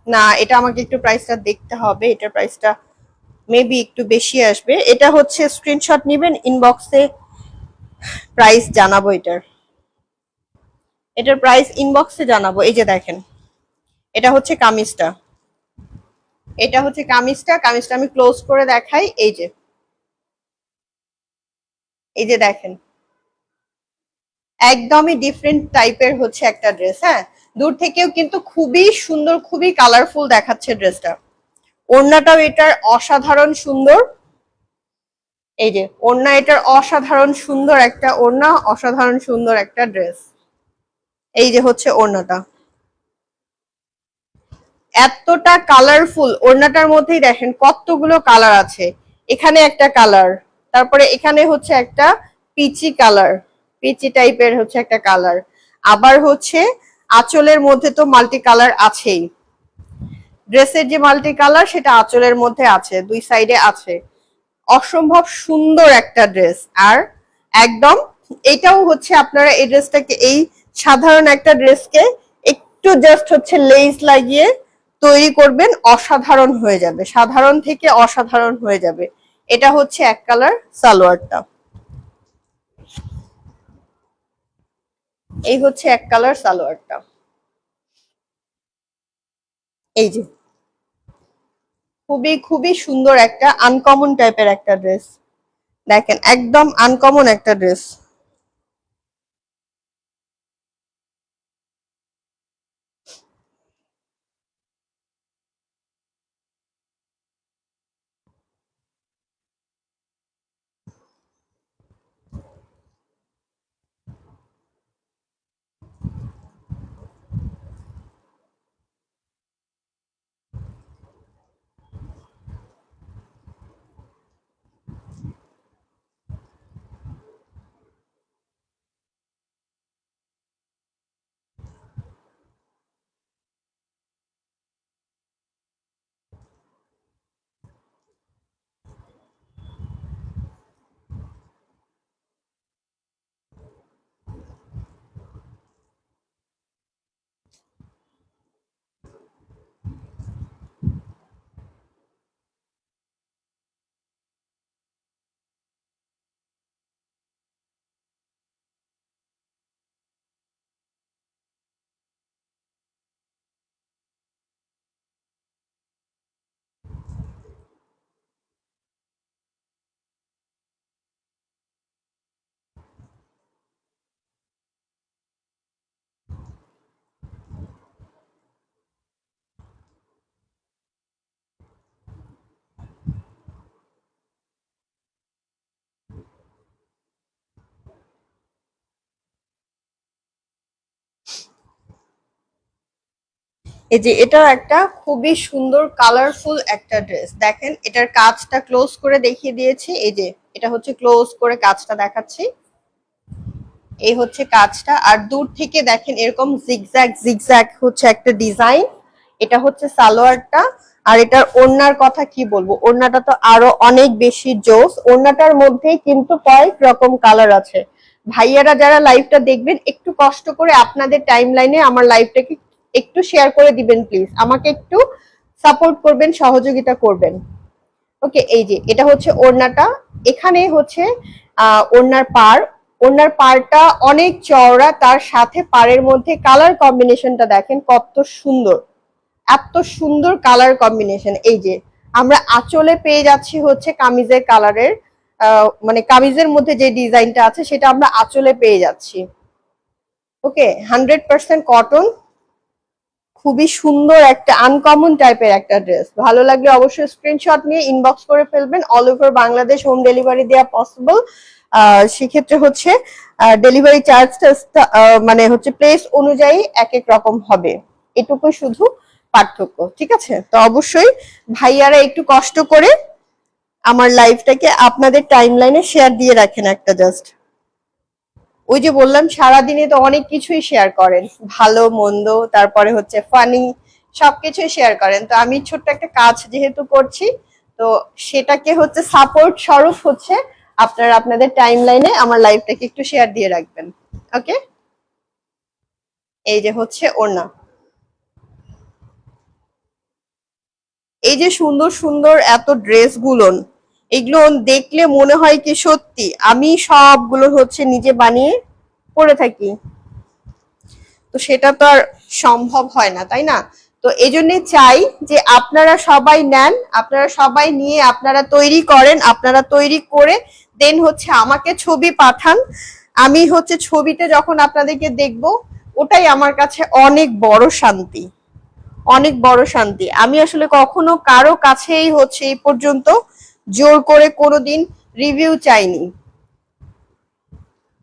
না, এটা আমাকে একটু প্রাইসটা দেখতে হবে, এটার প্রাইসটা মেবি একটু বেশি আসবে। এটা হচ্ছে স্ক্রিনশট নিবেন, ইনবক্সে প্রাইস জানাবো এটার। এটার প্রাইস ইনবক্সে জানাবো। এই যে দেখেন, এটা হচ্ছে কামিজটা। এটা হচ্ছে কামিজটা। কামিজটা আমি ক্লোজ করে দেখাই। এই যে, এই যে দেখেন, একদমই ডিফারেন্ট টাইপের হচ্ছে একটা ড্রেস। হ্যাঁ, দূর থেকেও কিন্তু খুবই সুন্দর, খুবই কালারফুল দেখাচ্ছে ড্রেসটা। ওড়নাটাও এটার অসাধারণ সুন্দর। এই যে ওড়না, এটার অসাধারণ সুন্দর একটা ওড়না, অসাধারণ সুন্দর একটা ড্রেস। এই যে হচ্ছে ওড়নাটা, এতটা কালারফুল। ওড়নাটার মধ্যেই দেখেন কতগুলো কালার আছে। এখানে একটা কালার, তারপরে এখানে হচ্ছে একটা পিচি কালার, পিচি টাইপের হচ্ছে একটা কালার। আবার হচ্ছে আঁচলের মধ্যে তো মাল্টি কালার আছেই। ড্রেসের যে মাল্টি কালার সেটা আঁচলের মধ্যে আছে, দুই সাইডে আছে। অসম্ভব সুন্দর একটা ড্রেস। আর একদম এটাও হচ্ছে আপনারা এই ড্রেসটাকে, এই সাধারণ একটা ড্রেসকে একটু জাস্ট হচ্ছে লেস লাগিয়ে তৈরি করবেন, অসাধারণ হয়ে যাবে। সাধারণ থেকে অসাধারণ হয়ে যাবে। এটা হচ্ছে এক কালার সালোয়ারটা। এই হচ্ছে এক কালার সালোয়ারটা। এই যে খুবই খুবই সুন্দর একটা আনকমন টাইপের একটা ড্রেস। দেখেন একদম আনকমন একটা ড্রেস। এই যে এটা একটা খুবই সুন্দর কালারফুল একটা ড্রেস, দেখেন এটার কাজটা ক্লোজ করে দেখিয়ে দিয়েছি। এই যে এটা হচ্ছে ক্লোজ করে কাজটা দেখাচ্ছি, এই হচ্ছে কাজটা। আর দূর থেকে দেখেন এরকম জিগজ্যাগ জিগজ্যাগ হচ্ছে একটা ডিজাইন। এটা হচ্ছে সালোয়ারটা। আর এটার ওড়নার কথা কি বলবো, ওড়নাটা তো আরো অনেক বেশি জোস। ওড়নাটার মধ্যেই কিন্তু কয়েক রকম কালার আছে। ভাইয়ারা যারা লাইভটা দেখবেন একটু কষ্ট করে আপনাদের টাইম লাইনে আমার লাইভটাকে একটু শেয়ার করে দিবেন প্লিজ, আমাকে একটু সাপোর্ট করবেন, সহযোগিতা করবেন। ওকে, এই যে এটা হচ্ছে ওড়নাটা। এখানে হচ্ছে ওড়নার পাড়, ওড়নার পাড়টা অনেক চওড়া, তার সাথে পাড়ের মধ্যে কালার কম্বিনেশনটা দেখেন কত সুন্দর, এত সুন্দর কালার কম্বিনেশন। এই যে আমরা আঁচলে পেয়ে যাচ্ছি হচ্ছে কামিজের কালারের, মানে কামিজের মধ্যে যে ডিজাইনটা আছে সেটা আমরা আঁচলে পেয়ে যাচ্ছি। ওকে, 100% কটন, খুবই সুন্দর একটা আনকমন টাইপের একটা ড্রেস। ভালো লাগলে অবশ্যই স্ক্রিনশট নিয়ে ইনবক্স করে ফেলবেন। All over Bangladesh home delivery দেওয়া পসিবল। সেক্ষেত্রে হচ্ছে ডেলিভারি চার্জটা মানে হচ্ছে প্লেস অনুযায়ী এক এক রকম হবে, এটুকুই শুধু পার্থক্য। ঠিক আছে, তো অবশ্যই ভাইয়ারা একটু কষ্ট করে আমার লাইফটাকে আপনাদের টাইম লাইনে শেয়ার দিয়ে রাখেন একটা জাস্ট। ওই যে বললাম সারাদিনে তো অনেক কিছুই শেয়ার করেন, ভালো মন্দ, তারপরে হচ্ছে ফানি, সবকিছুই শেয়ার করেন। তো আমি ছোট্ট একটা কাজ যেহেতু করছি, তো সেটাকে হচ্ছে সাপোর্ট স্বরূপ হচ্ছে আপনারা আপনাদের টাইম লাইনে আমার লাইফটাকে একটু শেয়ার দিয়ে রাখবেন। ওকে, এই যে হচ্ছে ওড়না। এই যে সুন্দর সুন্দর এত ড্রেস গুলো, এগুলো দেখলে মনে হয় কি সত্যি আমি সবগুলো হচ্ছে নিজে বানিয়ে পরে থাকি, তো সেটা তো আর সম্ভব হয় না, তাই না? তো এই জন্য চাই যে আপনারা সবাই নেন, আপনারা সবাই নিয়ে আপনারা তৈরি করেন, আপনারা তৈরি করে দেন হচ্ছে আমাকে ছবি পাঠান। আমি হচ্ছে ছবিতে যখন আপনাদেরকে দেখব, ওটাই আমার কাছে অনেক বড় শান্তি, অনেক বড় শান্তি। আমি আসলে কখনো কারো কাছেই হচ্ছে এই পর্যন্ত জোর করে কোনোদিন রিভিউ চাইনি।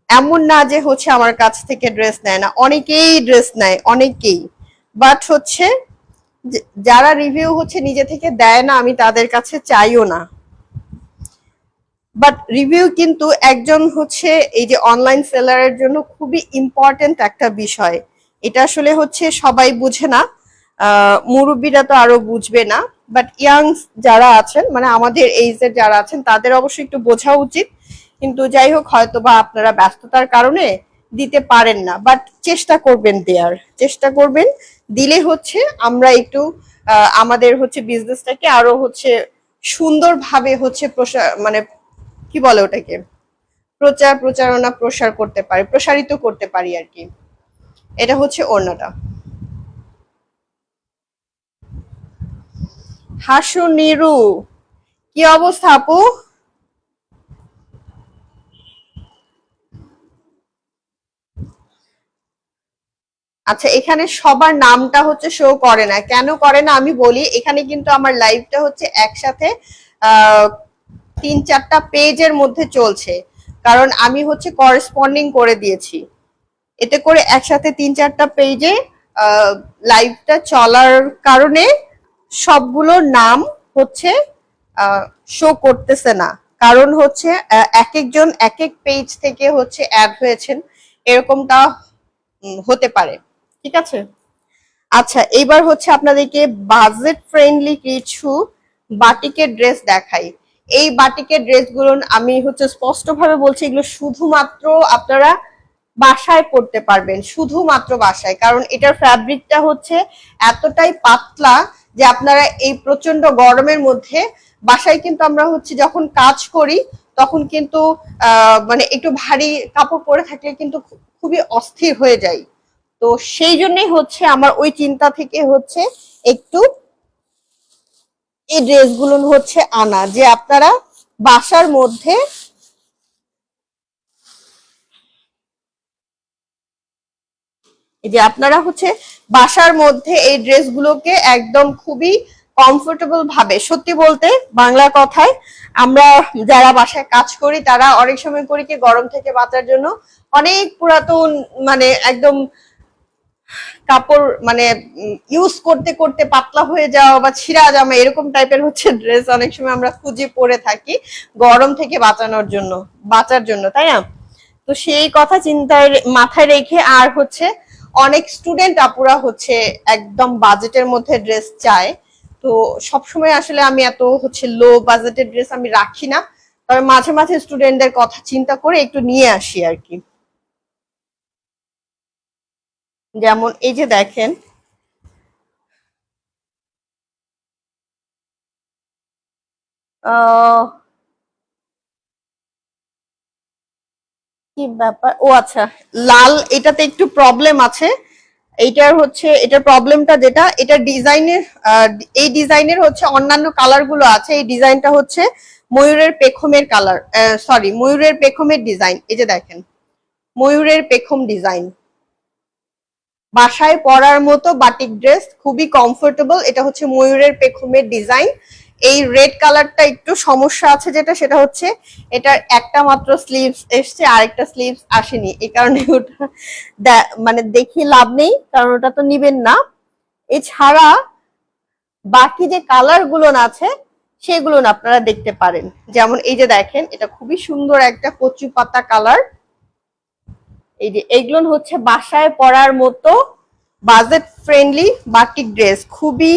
এমন না যে হচ্ছে আমার কাছ থেকে ড্রেস নেয় না, অনেকেই ড্রেস নেয়, অনেকেই। বাট হচ্ছে যারা রিভিউ হচ্ছে নিজে থেকে দেয় না, আমি তাদের কাছে চাইও না। বাট রিভিউ কিন্তু একজন হচ্ছে এই যে অনলাইন সেলারের জন্য খুবই ইম্পর্টেন্ট একটা বিষয়। এটা আসলে হচ্ছে সবাই বুঝে না, মুরব্বীরা তো আরো বুঝবে না, বাট ইয়াং যারা আছেন মানে আমাদের এইজের যারা আছেন তাদের অবশ্যই একটু বোঝা উচিত। কিন্তু যাই হোক, হয়তো বা আপনারা ব্যস্ততার কারণে দিতে পারেন না, বাট চেষ্টা করবেন দেয়ার, চেষ্টা করবেন। দিলে হচ্ছে আমরা একটু আমাদের হচ্ছে বিজনেসটাকে আরো হচ্ছে সুন্দরভাবে হচ্ছে প্রসার, মানে কি বলে ওটাকে, প্রচারণা প্রসার করতে পারি, প্রসারিত করতে পারি আর কি। এটা হচ্ছে ওড়নাটা। হাসু নিরু, কি অবস্থা আপু? আচ্ছা, এখানে সবার নামটা হচ্ছে শো করে না, কেন করে না আমি বলি। এখানে কিন্তু আমার লাইভটা হচ্ছে একসাথে আহ 3-4টা পেজের মধ্যে চলছে, কারণ আমি হচ্ছে করেসপন্ডিং করে দিয়েছি। এতে করে একসাথে 3-4টা পেজে লাইভটা চলার কারণে সবগুলোর নাম হচ্ছে শো করতেছে না। কারণ হচ্ছে এক একজন এক এক পেজ থেকে হচ্ছে অ্যাড হয়েছেন, এরকমটা হতে পারে। ঠিক আছে, আচ্ছা এইবার হচ্ছে আপনাদেরকে বাজেট ফ্রেন্ডলি কিছু বাটিকের ড্রেস দেখাই। এই বাটিকের ড্রেসগুলো আমি হচ্ছে স্পষ্টভাবে বলছি, এগুলো শুধুমাত্র আপনারা বাসায় পড়তে পারবেন, শুধুমাত্র বাসায়। কারণ এটার ফ্যাব্রিকটা হচ্ছে এতটাই পাতলা যে আপনারা এই প্রচন্ড গরমের মধ্যে বাসায় কিন্তু আমরা হচ্ছে যখন কাজ করি তখন কিন্তু মানে একটু ভারী কাপড় পরে থাকলে কিন্তু খুবই অস্থির হয়ে যায়। তো সেই জন্যই হচ্ছে আমার ওই চিন্তা থেকে হচ্ছে একটু এই ড্রেসগুলো হচ্ছে আনা, যে আপনারা বাসার মধ্যে, যে আপনারা হচ্ছে বাসার মধ্যে এই ড্রেসগুলোকে একদম খুবই কমফোর্টেবল ভাবে, সত্যি বলতে বাংলা কথায় আমরা যারা বাসায় কাজ করি তারা অনেক সময় করি কি গরম থেকে বাঁচার জন্য অনেক পুরাতন মানে একদম কাপড় মানে ইউজ করতে করতে পাতলা হয়ে যাওয়া বা ছিঁড়া জামা এরকম টাইপের হচ্ছে ড্রেস অনেক সময় আমরা খুঁজে পরে থাকি গরম থেকে বাঁচার জন্য, তাই না? তো সেই কথা চিন্তায় মাথায় রেখে আর হচ্ছে অনেক স্টুডেন্ট আপুরা হচ্ছে একদম বাজেটের মধ্যে ড্রেস চায়। তো সবসময় আসলে আমি এত হচ্ছে লো বাজেটের ড্রেস আমি রাখি না, তবে মাঝে মাঝে স্টুডেন্টদের কথা চিন্তা করে একটু নিয়ে আসি আর কি। যেমন এই যে দেখেন, আহ কি ব্যাপার, ও আচ্ছা, লাল এটাতে একটু প্রবলেম আছে। এইটার হচ্ছে এটার প্রবলেমটা যেটা, এটা ডিজাইনের এই ডিজাইনের হচ্ছে অন্যান্য কালার গুলো আছে, এই ডিজাইনটা হচ্ছে ময়ূরের পেখমের কালার, সরি ময়ূরের পেখমের ডিজাইন। এই যে দেখেন, ময়ূরের পেখম ডিজাইন, বাসায় পরার মতো বাটিক ড্রেস, খুবই কমফোর্টেবল। এটা হচ্ছে ময়ূরের পেখমের ডিজাইন। এই রেড কালারটা একটু সমস্যা আছে, যেটা সেটা হচ্ছে এটার একটা মাত্র স্লিভস এসছে, আরেকটা স্লিভস আসেনি, এই কারণে ওটা মানে দেখি লাভ নেই, কারণ ওটা তো নিবেন না। এছাড়া বাকি যে কালার গুলো আছে সেগুলো আপনারা দেখতে পারেন। যেমন এই যে দেখেন, এটা খুবই সুন্দর একটা কচু পাতা কালার। এই যে এগুলো হচ্ছে বাসায় পরার মতো বাজেট ফ্রেন্ডলি বাটিক ড্রেস, খুবই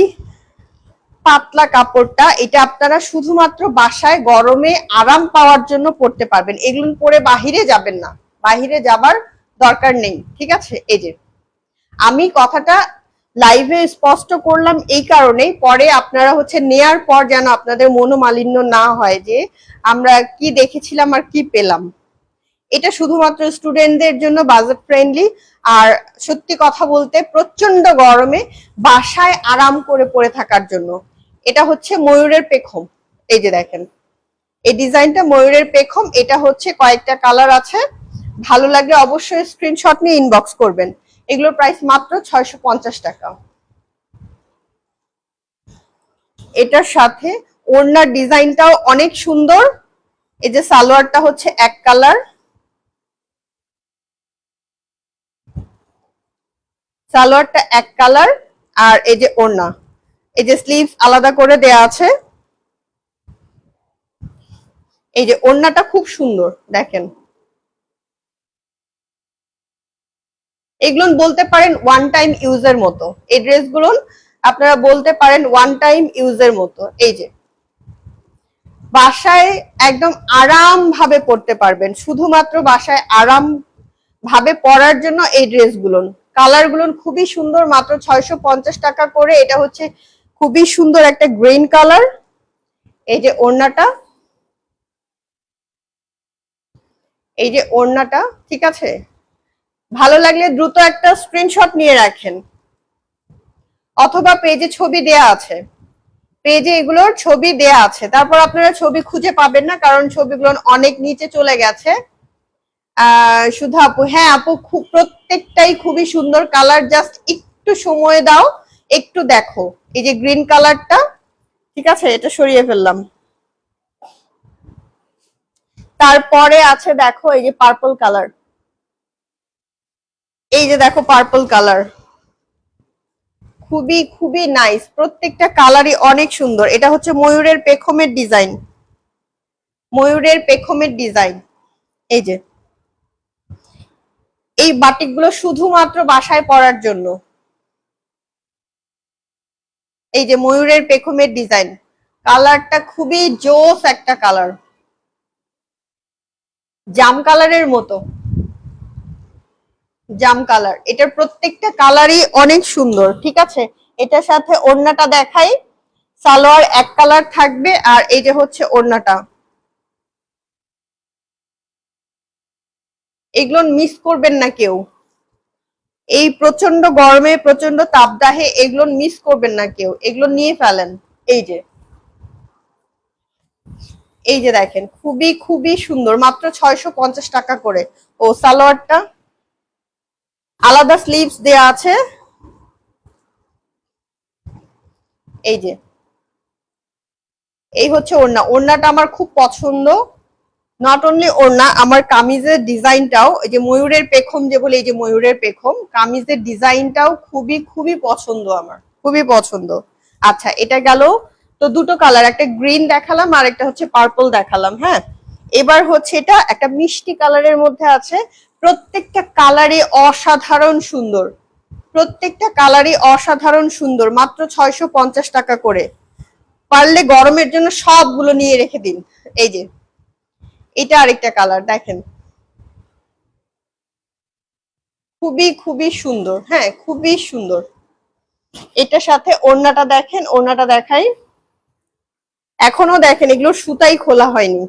পাতলা কাপড়টা। এটা আপনারা শুধুমাত্র বাসায় গরমে আরাম পাওয়ার জন্য পরতে পারবেন, এগুলো পরে বাহিরে যাবেন না, বাহিরে যাবার দরকার নেই, ঠিক আছে? এই যে আমি কথাটা লাইভে স্পষ্ট করলাম এই কারণেই, পরে আপনারা হচ্ছে নেয়ার পর যেন আপনাদের মনোমালিন্য না হয় যে আমরা কি দেখেছিলাম আর কি পেলাম। এটা শুধুমাত্র স্টুডেন্টদের জন্য বাজেট ফ্রেন্ডলি। আর সত্যি কথা বলতে প্রচন্ড গরমে বাসায় আরাম করে পরে থাকার জন্য। এটা হচ্ছে ময়ূরের পেখম। এই যে দেখেন, এই ডিজাইনটা ময়ূরের পেখম। এটা হচ্ছে কয়েকটা কালার আছে, ভালো লাগলে অবশ্যই স্ক্রিনশট নিয়ে ইনবক্স করবেন। এগুলোর প্রাইস মাত্র 650 টাকা। এটার সাথে ওড়নার ডিজাইনটাও অনেক সুন্দর। এই যে সালোয়ারটা হচ্ছে এক কালার, সালোয়ারটা এক কালার, আর এই যে ওড়না, এই যে স্লিভস আলাদা করে দেয়া আছে। এই যে ওড়নাটা খুব সুন্দর দেখেন। এগুলো বলতে পারেন ওয়ান টাইম ইউজের মতো, এই ড্রেসগুলো আপনারা বলতে পারেন ওয়ান টাইম ইউজের মতো। এই যে বাসায় একদম আরাম ভাবে পড়তে পারবেন, শুধুমাত্র বাসায় আরাম ভাবে পরার জন্য এই ড্রেসগুলো। কালার গুলো খুবই সুন্দর, মাত্র 650 টাকা করে। এটা হচ্ছে খুবই সুন্দর একটা গ্রিন কালার। এই যে ওড়নাটা, এই যে ওড়নাটা, ঠিক আছে? ভালো লাগলে দ্রুত একটা স্ক্রিনশট নিয়ে রাখেন, অথবা পেজে ছবি দেয়া আছে, পেজে এগুলোর ছবি দেয়া আছে। তারপর আপনারা ছবি খুঁজে পাবেন না, কারণ ছবিগুলো অনেক নিচে চলে গেছে। শুধু আপু, হ্যাঁ আপু, খুব প্রত্যেকটাই খুবই সুন্দর কালার, জাস্ট একটু সময় দাও, একটু দেখো। এই যে গ্রিন কালারটা, ঠিক আছে, এটা সরিয়ে ফেললাম। তারপরে আছে দেখো এই যে পার্পল কালার, এই যে দেখো পার্পল কালার, খুবই খুবই নাইস, প্রত্যেকটা কালারই অনেক সুন্দর। এটা হচ্ছে ময়ূরের পেখমের ডিজাইন, ময়ূরের পেখমের ডিজাইন। এই যে এই বাটিকগুলো শুধুমাত্র বাসায় পরার জন্য। এই যে ময়ূরের পেখমের ডিজাইন, কালারটা খুবই জোস একটা কালার, জাম কালারের মতো, জাম কালার। এটার প্রত্যেকটা কালারই অনেক সুন্দর, ঠিক আছে? এটার সাথে ওড়নাটা দেখাই, সালোয়ার এক কালার থাকবে, আর এই যে হচ্ছে ওড়নাটা। এগুলো মিস করবেন না কেউ, এই প্রচন্ড গরমে প্রচন্ড তাপদাহে এগুলো মিস করবেন না কেউ, এগুলো নিয়ে ফেলেন। এই যে এই যে দেখেন, খুবই খুবই সুন্দর, মাত্র 650 টাকা করে। ও সালোয়ারটা আলাদা স্লিভস দেয়া আছে। এই যে এই হচ্ছে ওড়না, ওড়নাটা আমার খুব পছন্দ। নট অনলি ওড়না, আমার কামিজের ডিজাইনটাও, এই যে ময়ূরের পেখম যে বলে, এই যে ময়ূরের পেখম, কামিজের ডিজাইনটাও খুবই খুবই পছন্দ আমার, খুবই পছন্দ। আচ্ছা, এটা গেল। তো দুটো কালার, একটা গ্রিন দেখালাম আর একটা হচ্ছে পার্পল দেখালাম। হ্যাঁ, এবার হচ্ছে এটা একটা মিষ্টি কালারের মধ্যে আছে। প্রত্যেকটা কালারই অসাধারণ সুন্দর, প্রত্যেকটা কালারই অসাধারণ সুন্দর, মাত্র 650 টাকা করে। পারলে গরমের জন্য সবগুলো নিয়ে রেখে দিন। এই যে এটা আরেকটা কালার দেখেন, খুবই খুবই সুন্দর। হ্যাঁ, খুবই সুন্দর। এটার সাথে ওড়নাটা দেখেন, ওড়নাটা দেখাই। এখনো দেখেন এগুলোর সুতাই খোলা হয়নি,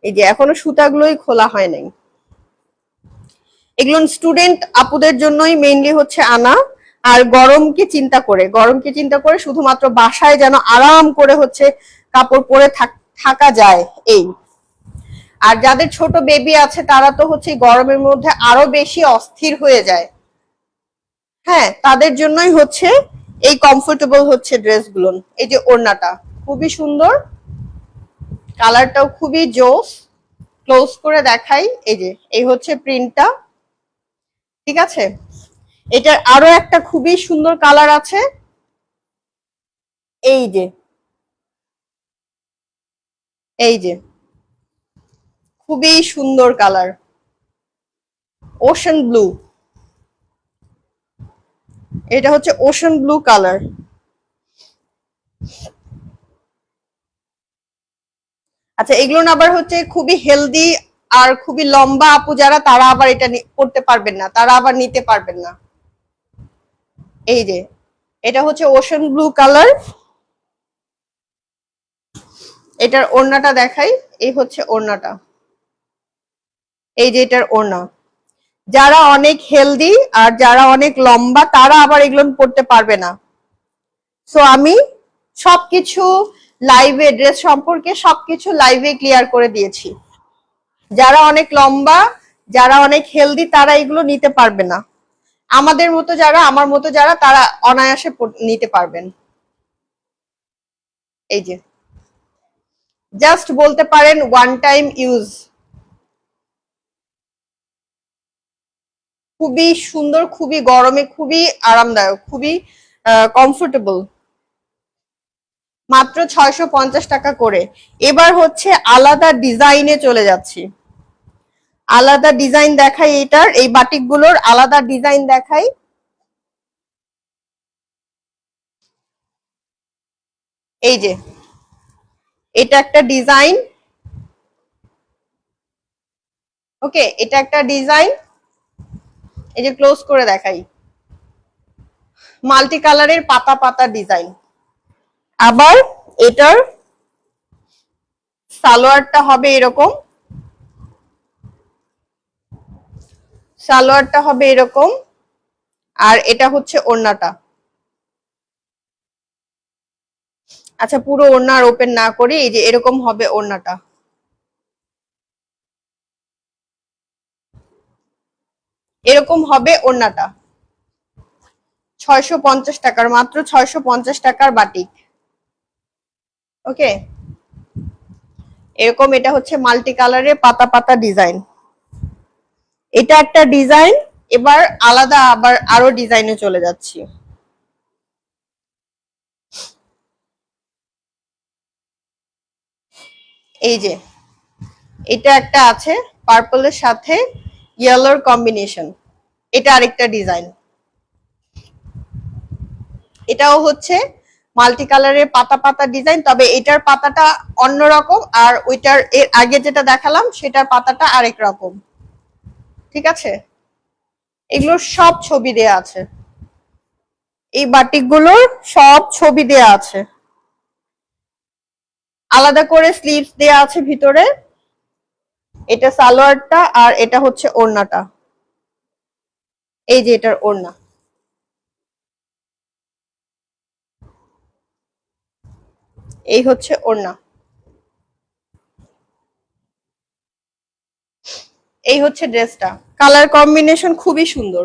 এই যে এখনো সুতাগুলোই খোলা হয় নাই। এগুলো স্টুডেন্ট আপুদের জন্যই মেইনলি হচ্ছে আনা। আর গরমকে চিন্তা করে, গরমকে চিন্তা করে শুধুমাত্র বাসায় যেন আরাম করে হচ্ছে কাপড় পরে থাকা যায় এই। আর যাদের ছোট বেবি আছে তারা তো হচ্ছে গরমের মধ্যে আরো বেশি অস্থির হয়ে যায়। হ্যাঁ, তাদের জন্যই হচ্ছে এই কমফোর্টেবল হচ্ছে ড্রেসগুলো। এই যে ওড়নাটা খুবই সুন্দর, কালারটাও খুবই জোস। ক্লোজ করে দেখাই, এই যে এই হচ্ছে প্রিন্টটা। ঠিক আছে, এটার আরো একটা খুবই সুন্দর কালার আছে, এই যে, এই যে খুবই সুন্দর কালার, ওশান ব্লু। এটা হচ্ছে ওশান ব্লু কালার। আচ্ছা, এগুলো না আবার হচ্ছে খুবই হেলদি আর খুবই লম্বা আপু যারা, তারা আবার এটা পড়তে পারবেন না, তারা আবার নিতে পারবেন না। এই যে এটা হচ্ছে ওশান ব্লু কালার। এটার ওড়নাটা দেখাই, এই হচ্ছে ওড়নাটা, এই যে এটার ওড়না। যারা অনেক হেলদি আর যারা অনেক লম্বা তারা আবার এগুলো পড়তে পারবে না। সো আমি সবকিছু লাইভে, ড্রেস সম্পর্কে সবকিছু লাইভে ক্লিয়ার করে দিয়েছি। যারা অনেক লম্বা, যারা অনেক হেলদি তারা এগুলো নিতে পারবে না। আমাদের মতো যারা, আমার মতো যারা, তারা অনায়াসে নিতে পারবেন। এই যে জাস্ট বলতে পারেন ওয়ান টাইম ইউজ। খুবই সুন্দর, খুবই গরমে খুবই আরামদায়ক, খুবই কমফোর্টেবল। মাত্র 650 টাকা করে। এবার হচ্ছে আলাদা ডিজাইনে চলে যাচ্ছি, আলাদা ডিজাইন দেখাই। এটার এই বাটিক গুলোর আলাদা ডিজাইন দেখাই। এই যে এটা একটা ডিজাইন, ওকে, এটা একটা ডিজাইন। এই যে ক্লোজ করে দেখাই, মাল্টি কালারের পাতা পাতা ডিজাইন। আবার এটার সালোয়ারটা হবে এরকম, সালোয়ারটা হবে এরকম। আর এটা হচ্ছে ওড়নাটা। আচ্ছা, পুরো ওড়না আর ওপেন না করি, এই যে এরকম হবে ওড়নাটা, এরকম হবে ওড়নাটা। 650 টাকার, মাত্র 650 টাকার বাটিক। ওকে, এরকম। এটা হচ্ছে মাল্টি কালারের পাতা পাতা ডিজাইন, এটা একটা ডিজাইন। এবার আলাদা আবার আরো ডিজাইনে চলে যাচ্ছি। এই যে এটা একটা আছে পার্পলের সাথে ইয়েলোর কম্বিনেশন, এটা আরেকটা ডিজাইন। এটাও হচ্ছে মাল্টি কালারের পাতা পাতা ডিজাইন, তবে এটার পাতাটা অন্যরকম আর ওইটার এর আগে যেটা দেখালাম সেটার পাতাটা আরেক রকম। ঠিক আছে, এগুলোর সব ছবি দেয়া আছে, এই বাটিকগুলোর সব ছবি দেয়া আছে, আলাদা করে স্লিভস দেয়া আছে ভিতরে। এটা সালোয়ারটা আর এটা হচ্ছে ওড়নাটা, এই যে এটার ওড়না। এই হচ্ছে ওড়না, এই হচ্ছে ড্রেসটা। কালার কম্বিনেশন খুবই সুন্দর,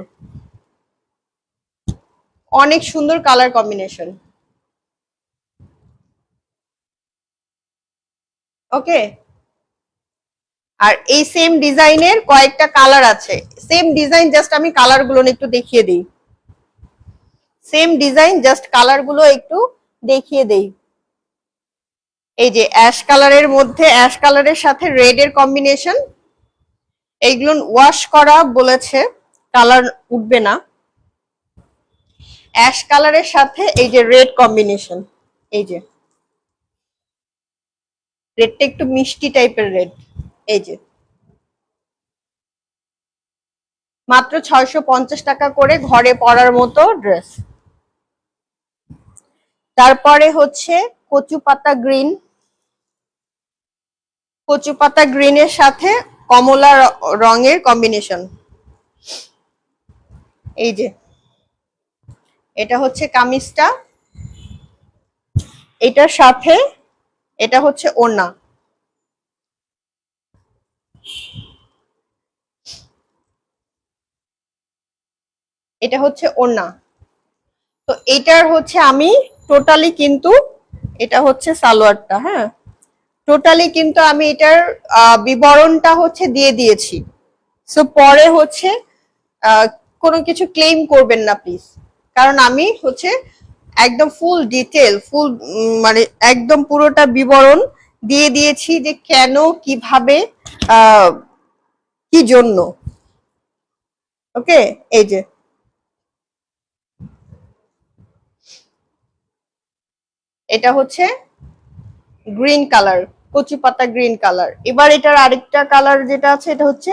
অনেক সুন্দর কালার কম্বিনেশন। ওকে, আর এই সেম ডিজাইনের কয়েকটা কালার আছে। সেম ডিজাইন, জাস্ট আমি কালার গুলো একটু দেখিয়ে দিই। সেম ডিজাইন, জাস্ট কালার গুলো একটু দেখিয়ে দেই। এই যে অ্যাশ কালারের মধ্যে অ্যাশ কালারের সাথে রেড এর কম্বিনেশন। এইগুলো ওয়াশ করা বলেছে, কালার উঠবে না। অ্যাশ কালারের সাথে এই যে রেড কম্বিনেশন, এই যে রেডটা একটু মিষ্টি টাইপের রেড। এই যে মাত্র 650 টাকা করে ঘরে পরার মতো ড্রেস। তারপরে হচ্ছে কচু পাতা গ্রিন, কচু পাতা গ্রিনের সাথে কমলা রঙের কম্বিনেশন। এই যে এটা হচ্ছে কামিজটা, এটার সাথে এটা হচ্ছে ওড়না। এটা হচ্ছে ওড়না। তো এটার হচ্ছে আমি টোটালি কিন্তু, এটা হচ্ছে সালোয়ারটা, হ্যাঁ টোটালি কিন্তু আমি এটার বিবরণটা হচ্ছে দিয়ে দিয়েছি। সো পরে হচ্ছে কোনো কিছু ক্লেম করবেন না প্লিজ, কারণ আমি হচ্ছে একদম ফুল ডিটেল, ফুল মানে একদম পুরোটা বিবরণ দিয়ে দিয়েছি যে কেন, কিভাবে, কি জন্য। ওকে, এই যে এটা হচ্ছে গ্রিন কালার, কচু পাতা গ্রিন কালার। এবার এটার আরেকটা কালার যেটা আছে, এটা হচ্ছে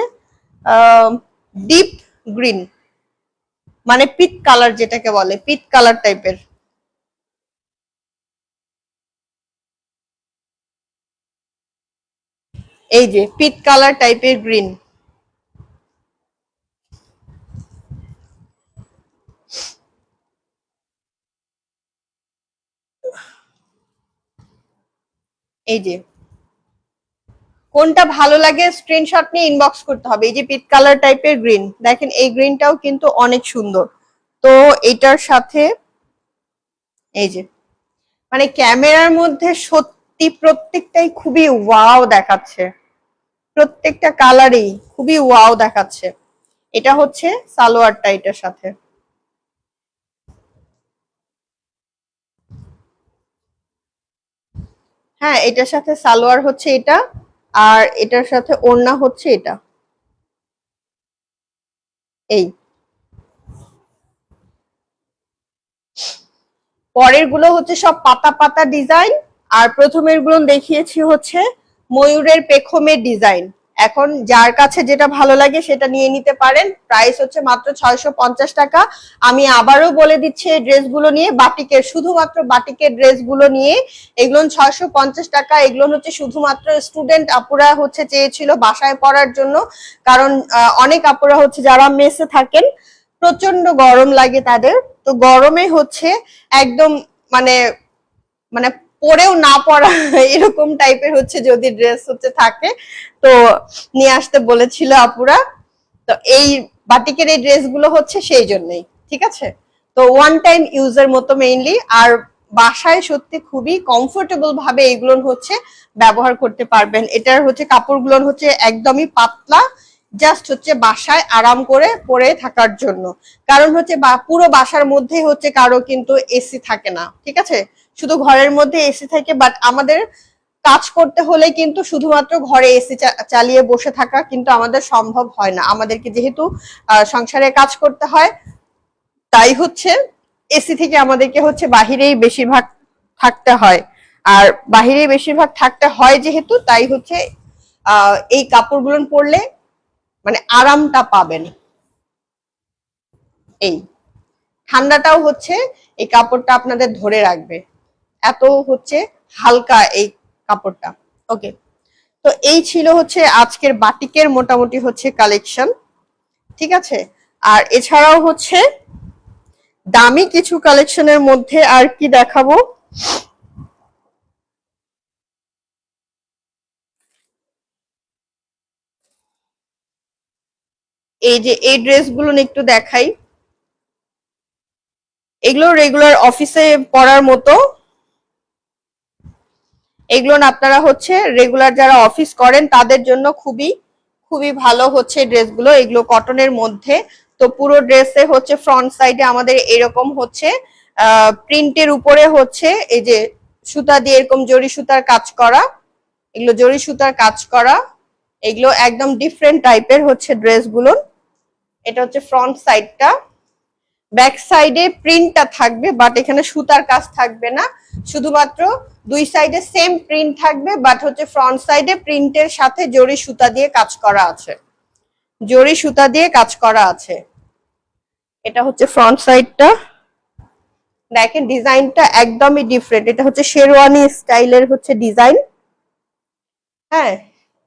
ডিপ গ্রিন, মানে পিট কালার, যেটাকে বলে পিট কালার টাইপের। এই যে পিট কালার টাইপের গ্রিন। এই যে কোনটা ভালো লাগে স্ক্রিনশট নিয়ে ইনবক্স করতে হবে। এই যে পিট কালার টাইপের গ্রিন, দেখেন এই গ্রিনটাও কিন্তু অনেক সুন্দর। তো এটার সাথে এই যে মানে ক্যামেরার মধ্যে সত্যি প্রত্যেকটাই খুবই ওয়াও দেখাচ্ছে, প্রত্যেকটা কালারই খুবই ওয়াও দেখাচ্ছে। এটা হচ্ছে সালোয়ারটা এটার সাথে। হ্যাঁ, এটার সাথে সালোয়ার হচ্ছে এটা, আর এটার সাথে ওড়না হচ্ছে এটা। এই পরের গুলো হচ্ছে সব পাতা পাতা ডিজাইন, আর প্রথমের গুলো দেখিয়েছি হচ্ছে ময়ূরের পেখমের ডিজাইন। এখন যার কাছে যেটা ভালো লাগে সেটা নিয়ে নিতে পারেন। প্রাইস হচ্ছে মাত্র 650 টাকা। আমি আবারও বলে দিচ্ছি এই ড্রেসগুলো নিয়ে, বাটিকের, শুধুমাত্র বাটিকের ড্রেসগুলো নিয়ে এগুলো 650 টাকা। এগুলো হচ্ছে শুধুমাত্র স্টুডেন্ট আপুরা হচ্ছে চেয়েছিল বাসায় পড়ার জন্য, কারণ অনেক আপুরা হচ্ছে যারা মেসে থাকেন প্রচন্ড গরম লাগে তাদের। তো গরমে হচ্ছে একদম মানে মানে পরেও না পরা এরকম টাইপের হচ্ছে যদি ড্রেস হচ্ছে থাকে তো নিয়ে আসতে বলেছিল আপুরা। তো এই বাটিকের এই ড্রেসগুলো হচ্ছে সেই জন্যই, ঠিক আছে। তো ওয়ান টাইম ইউজের মতো মেইনলি, আর বাসায় সত্যি খুবই কমফোর্টেবল ভাবে এগুলো হচ্ছে ব্যবহার করতে পারবেন। এটার হচ্ছে কাপড়গুলো হচ্ছে একদমই পাতলা, জাস্ট হচ্ছে বাসায় আরাম করে পরে থাকার জন্য। কারণ হচ্ছে পুরো বাসার মধ্যে হচ্ছে কারো কিন্তু এসি থাকে না, ঠিক আছে, শুধু ঘরের মধ্যে এসি থাকে। বাট আমাদের কাজ করতে হলে কিন্তু শুধুমাত্র ঘরে এসি চালিয়ে বসে থাকা কিন্তু আমাদের সম্ভব হয় না। আমাদেরকে যেহেতু সংসারে কাজ করতে হয়, তাই হচ্ছে এসি থেকে আমাদেরকে হচ্ছে বাহিরেই বেশিরভাগ থাকতে হয়। আর বাহিরেই বেশিরভাগ থাকতে হয় যেহেতু, তাই হচ্ছে এই কাপড়গুলো পরলে মানে আরামটা পাবেন। এই ঠান্ডাটাও হচ্ছে এই কাপড়টা আপনাদের ধরে রাখবে, এত হচ্ছে হালকা এই কাপড়টা। ওকে, তো এই ছিল হচ্ছে আজকের বাটিকের মোটামুটি হচ্ছে কালেকশন, ঠিক আছে। আর এছাড়াও হচ্ছে দামি কিছু কালেকশনের মধ্যে আর কি দেখাবো, এই যে এই ড্রেসগুলো একটু দেখাই। এগুলো রেগুলার অফিসে পরার মতো। এগুলো আপনারা হচ্ছে রেগুলার যারা অফিস করেন তাদের জন্য খুবই খুবই ভালো হচ্ছে ড্রেসগুলো, এগুলো কটনের মধ্যে। তো পুরো ড্রেসে হচ্ছে ফ্রন্ট সাইডে আমাদের এরকম হচ্ছে প্রিন্টের উপরে হচ্ছে এই যে সুতা দিয়ে এরকম জরি সুতার কাজ করা, এগুলো জরি সুতার কাজ করা, এগুলো একদম ডিফারেন্ট টাইপের হচ্ছে ড্রেসগুলো। এটা হচ্ছে ফ্রন্ট সাইডটা। ব্যাক সাইডে প্রিন্টটা থাকবে, বাট এখানে সুতার কাজ থাকবে না, শুধুমাত্র দুই সাইডে সেম প্রিন্ট থাকবে, বাট হচ্ছে ফ্রন্ট সাইডে প্রিন্টের সাথে জরি সুতা দিয়ে কাজ করা আছে, জরি সুতা দিয়ে কাজ করা আছে। এটা হচ্ছে ফ্রন্ট সাইডটা। দেখেন ডিজাইনটা একদমই ডিফারেন্ট, এটা হচ্ছে শেরওয়ানি স্টাইলের হচ্ছে ডিজাইন। হ্যাঁ,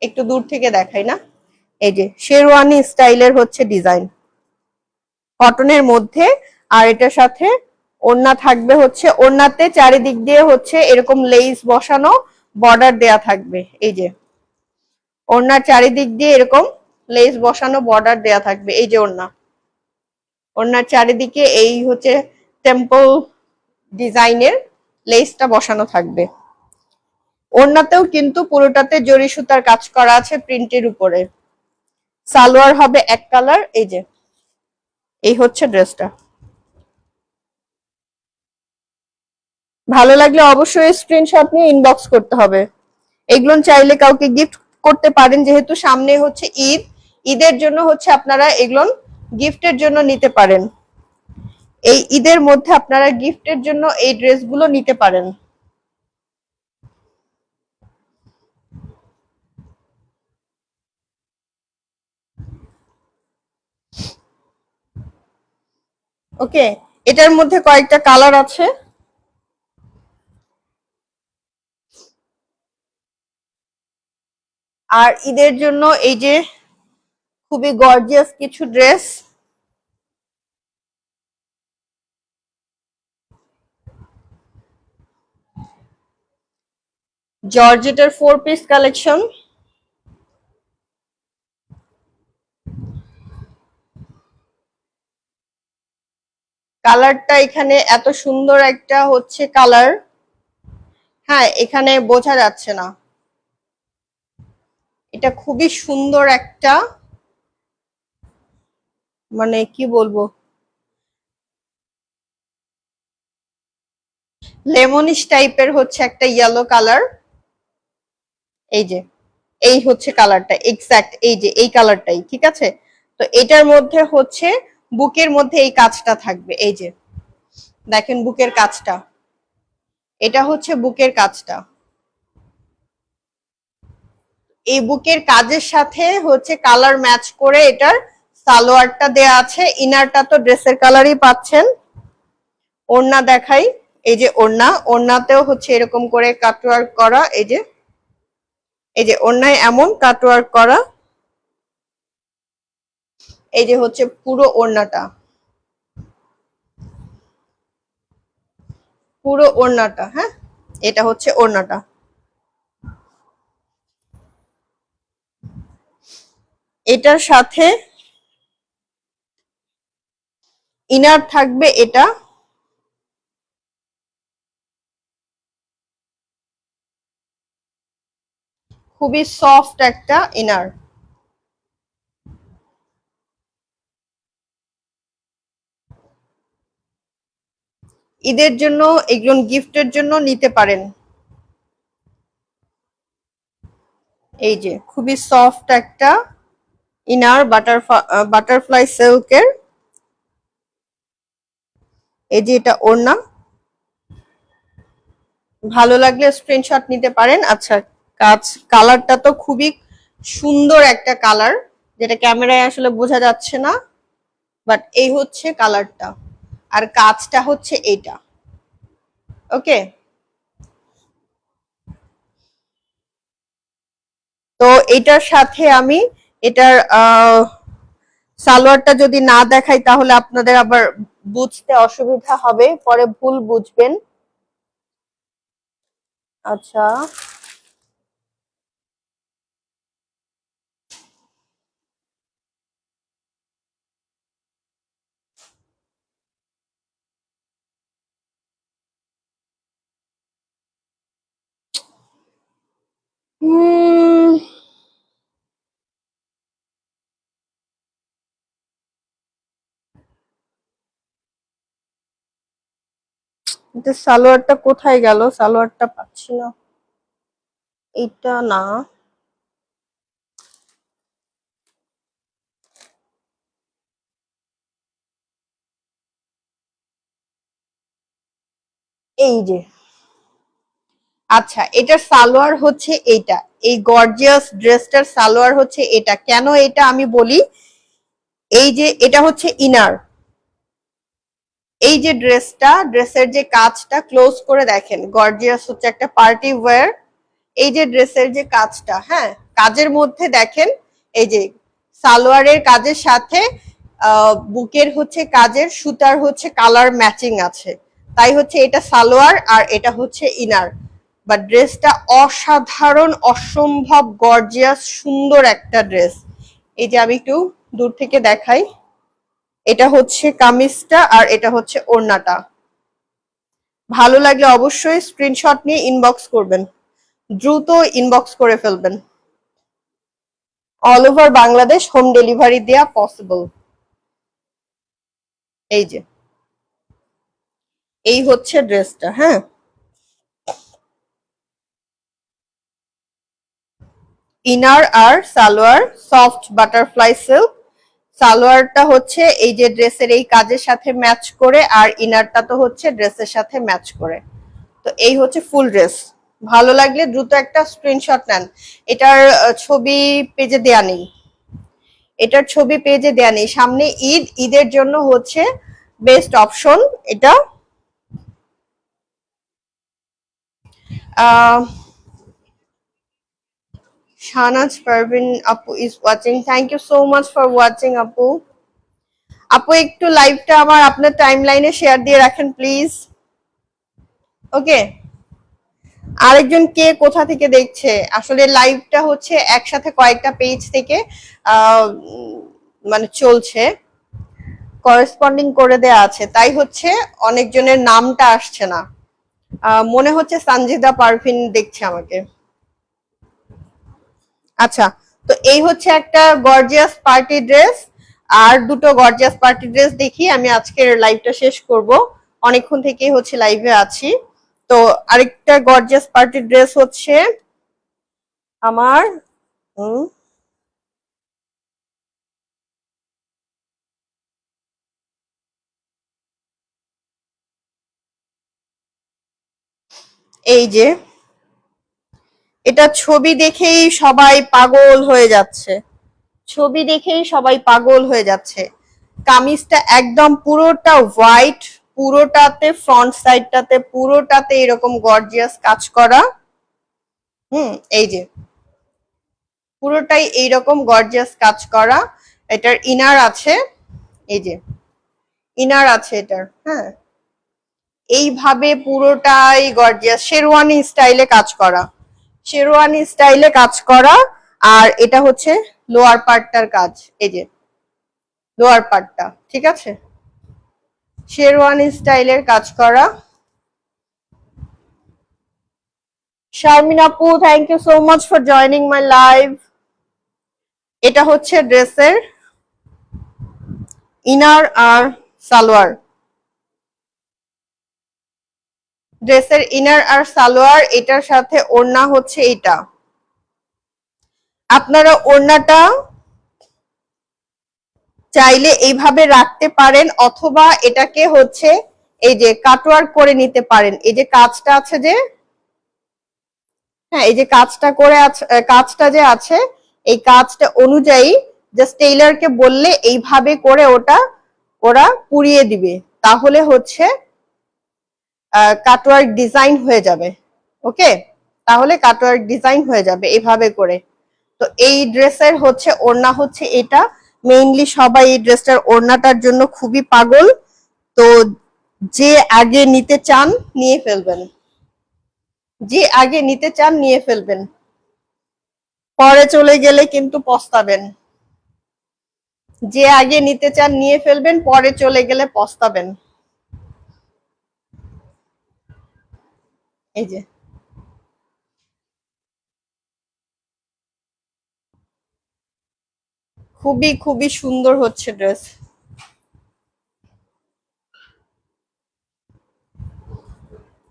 একটু দূর থেকে দেখাই না, এই যে শেরওয়ানি স্টাইলের হচ্ছে ডিজাইন কটনের মধ্যে। আর এটার সাথে ওড়না থাকবে হচ্ছে, ওড়নাতে চারিদিক দিয়ে হচ্ছে এরকম লেস বসানো বর্ডার দেয়া থাকবে, এই যে ওড়নার চারিদিক দিয়ে এরকম লেস বসানো বর্ডার দেয়া থাকবে, এই যে ওড়না, ওড়নার চারিদিকে এই হচ্ছে টেম্পল ডিজাইনের লেসটা বসানো থাকবে। ওড়নাতেও কিন্তু পুরোটাতে জরি সুতার কাজ করা আছে প্রিন্টের উপরে। সালোয়ার হবে এক কালার, এই যে এই হচ্ছে ড্রেসটা। ভালো লাগলে অবশ্যই স্ক্রিনশট নিয়ে ইনবক্স করতে হবে। এগুলো চাইলে কাউকে গিফট করতে পারেন, যেহেতু সামনে হচ্ছে ঈদ, ঈদের জন্য হচ্ছে আপনারা এগুলো গিফটের জন্য নিতে পারেন। এই ঈদের মধ্যে আপনারা গিফটের জন্য এই ড্রেসগুলো নিতে পারেন। ওকে, এটার মধ্যে কয়েকটা কালার আছে। আর ঈদের জন্য এই যে খুবই গর্জিয়াস কিছু ড্রেস, জর্জেটের 4 পিস কালেকশন। কালারটা এখানে এত সুন্দর একটা হচ্ছে কালার, হ্যাঁ এখানে বোঝা যাচ্ছে না, এটা খুবই সুন্দর একটা, মানে কি বলবো, লেমনিশ টাইপের হচ্ছে একটা ইয়েলো কালার। এই যে এই হচ্ছে কালারটা এক্সাক্ট, এই যে এই কালারটাই, ঠিক আছে। তো এটার মধ্যে হচ্ছে বুকের মধ্যে এই কাজটা থাকবে, এই যে দেখেন বুকের কাজটা, এটা হচ্ছে বুকের কাজটা। এই বুকের কাজের সাথে হচ্ছে কালার ম্যাচ করে এটার সালোয়ারটা দেয়া আছে, ইনারটা তো ড্রেসের কালারই পাচ্ছেন। ওড়না দেখাই, এই যে ওড়না, ওড়নাতেও হচ্ছে এরকম করে কাটওয়ার্ক করা, এই যে এই যে ওড়নায় এমন কাটওয়ার্ক করা, এই যে হচ্ছে পুরো ওড়নাটা, পুরো ওড়নাটা, হ্যাঁ এটা হচ্ছে ওড়নাটা। এটার সাথে ইনার থাকবে, এটা খুবই সফট একটা ইনার। ঈদের জন্য এগুলো গিফটের জন্য নিতে পারেন। এই যে খুবই সফট একটা ইনার, বাটারফ্লাই সিল্কের, এই যে এটা ওড়না। ভালো লাগলে স্ক্রিনশট নিতে পারেন। আচ্ছা, কালারটা তো খুবই সুন্দর একটা কালার, যেটা ক্যামেরায় আসলে বোঝা যাচ্ছে না, বাট এই হচ্ছে কালারটা, আর কাজটা হচ্ছে এইটা। ওকে, তো এটার সাথে আমি এটার সালোয়ারটা যদি না দেখাই তাহলে আপনাদের আবার বুঝতে অসুবিধা হবে, পরে ভুল বুঝবেন। আচ্ছা, উম, এটা সালোয়ারটা কোথায় গেল? সালোয়ারটা পাচ্ছি না। এটা না। এই যে, আচ্ছা, এটার সালোয়ার হচ্ছে এইটা। এই গর্জিয়াস ড্রেসটার সালোয়ার হচ্ছে এটা। কেন এটা আমি বলি, এই যে এটা হচ্ছে ইনার। এই যে ড্রেসটা, ড্রেসের যে কাজটা ক্লোজ করে দেখেন, গর্জিয়াস হচ্ছে একটা পার্টি ওয়্যার। এই যে ড্রেসের যে কাজটা, হ্যাঁ, কাজের মধ্যে দেখেন এই যে সালোয়ারের কাজের সাথে বুকের হচ্ছে কাজের সুতার হচ্ছে কালার ম্যাচিং আছে। তাই হচ্ছে এটা সালোয়ার আর এটা হচ্ছে ইনার। বা ড্রেসটা অসাধারণ, অসম্ভব গর্জিয়াস, সুন্দর একটা ড্রেস। এই যে আমি একটু দূর থেকে দেখাই, এটা হচ্ছে কামিজটা আর এটা হচ্ছে ওড়নাটা। ভালো লাগলে অবশ্যই স্ক্রিনশট নিয়ে ইনবক্স করবেন, দ্রুত ইনবক্স করে ফেলবেন। All over Bangladesh home delivery দেয়া পসিবল। এই যে, এই হচ্ছে ড্রেসটা, হ্যাঁ। ইনার আর সালোয়ার সফট বাটারফ্লাই সিল্ক। সালোয়ারটা হচ্ছে এই যে ড্রেসের এই কাজের সাথে ম্যাচ করে, আর ইনারটা তো হচ্ছে ড্রেসের সাথে ম্যাচ করে। তো এই হচ্ছে ফুল ড্রেস। ভালো লাগলে দ্রুত একটা স্ক্রিনশট নেন। এটার ছবি পেজে দেয়া নেই, এটার ছবি পেজে দেয়া নেই। সামনে ঈদ, ঈদের জন্য হচ্ছে বেস্ট অপশন এটা। আহ শাহনাজ পারভিন আপু is watching, thank you so much for watching আপু। আপু একটু লাইভটা আমার আপনার টাইমলাইনে শেয়ার দিয়ে রাখেন প্লিজ। ওকে, আরেকজন কে কোথা থেকে দেখছে? আসলে লাইভটা হচ্ছে একসাথে কয়েকটা পেজ থেকে মানে চলছে, করেসপন্ডিং করে দেয়া আছে, তাই হচ্ছে অনেকজনের নামটা আসছে না। মনে হচ্ছে সানজিদা পারভিন দেখছে আমাকে। আচ্ছা, তো এই হচ্ছে একটা গর্জিয়াস পার্টি ড্রেস। আর দুটো গর্জিয়াস পার্টি ড্রেস দেখি আমি আজকের লাইভটা শেষ করব। অনেকক্ষণ থেকেই হচ্ছে লাইভে আছি। তো আরেকটা গর্জিয়াস পার্টি ড্রেস হচ্ছে আমার উম, এই যে, এটা ছবি দেখেই সবাই পাগল হয়ে যাচ্ছে, ছবি দেখেই সবাই পাগল হয়ে যাচ্ছে। কামিজটা একদম পুরোটা হোয়াইট, পুরোটাতে ফ্রন্ট সাইডটাতে পুরোটাতে এরকম গর্জিয়াস কাজ করা। এই যে পুরোটাই এইরকম গর্জিয়াস কাজ করা। এটার ইনার আছে, এই যে ইনার আছে এটার, হ্যাঁ। এইভাবে পুরোটাই গর্জিয়াস শেরওয়ানি স্টাইলে কাজ করা, শেরওয়ানি স্টাইলে কাজ করা। আর এটা হচ্ছে লোয়ার পার্টটার কাজ, এই যে লোয়ার পার্টটা, ঠিক আছে, শেরওয়ানি স্টাইলের কাজ করা। শারমিন আপু, thank you so much for joining my live. এটা হচ্ছে ড্রেসের ইনার আর সালোয়ার। ড্রেসের ইনার আর সালোয়ার, এটার সাথে ওড়না হচ্ছে এটা। আপনারা ওড়নাটা চাইলে এইভাবে রাখতে পারেন, অথবা এটাকে হচ্ছে এই যে কাটওয়ার্ক করে নিতে পারেন। এই যে কাজটা আছে যে, হ্যাঁ, এই যে কাজটা করে আছে, কাজটা যে আছে, এই কাজটা অনুযায়ী জাস্ট টেইলারকে বললে এইভাবে করে ওরা পুড়িয়ে দিবে, তাহলে হচ্ছে কাটওয়ার্ক ডিজাইন হয়ে যাবে। ওকে, তাহলে কাটওয়ার্ক ডিজাইন হয়ে যাবে এভাবে করে। তো এই ড্রেসের হচ্ছে ওড়না হচ্ছে এটা। মেইনলি সবাই এই ড্রেসটার ওড়নাটার জন্য খুবই পাগল। তো যে আগে নিতে চান নিয়ে ফেলবেন, যে আগে নিতে চান নিয়ে ফেলবেন, পরে চলে গেলে কিন্তু পস্তাবেন। যে আগে নিতে চান নিয়ে ফেলবেন, পরে চলে গেলে পস্তাবেন। এই যে খুবই খুবই সুন্দর হচ্ছে ড্রেস।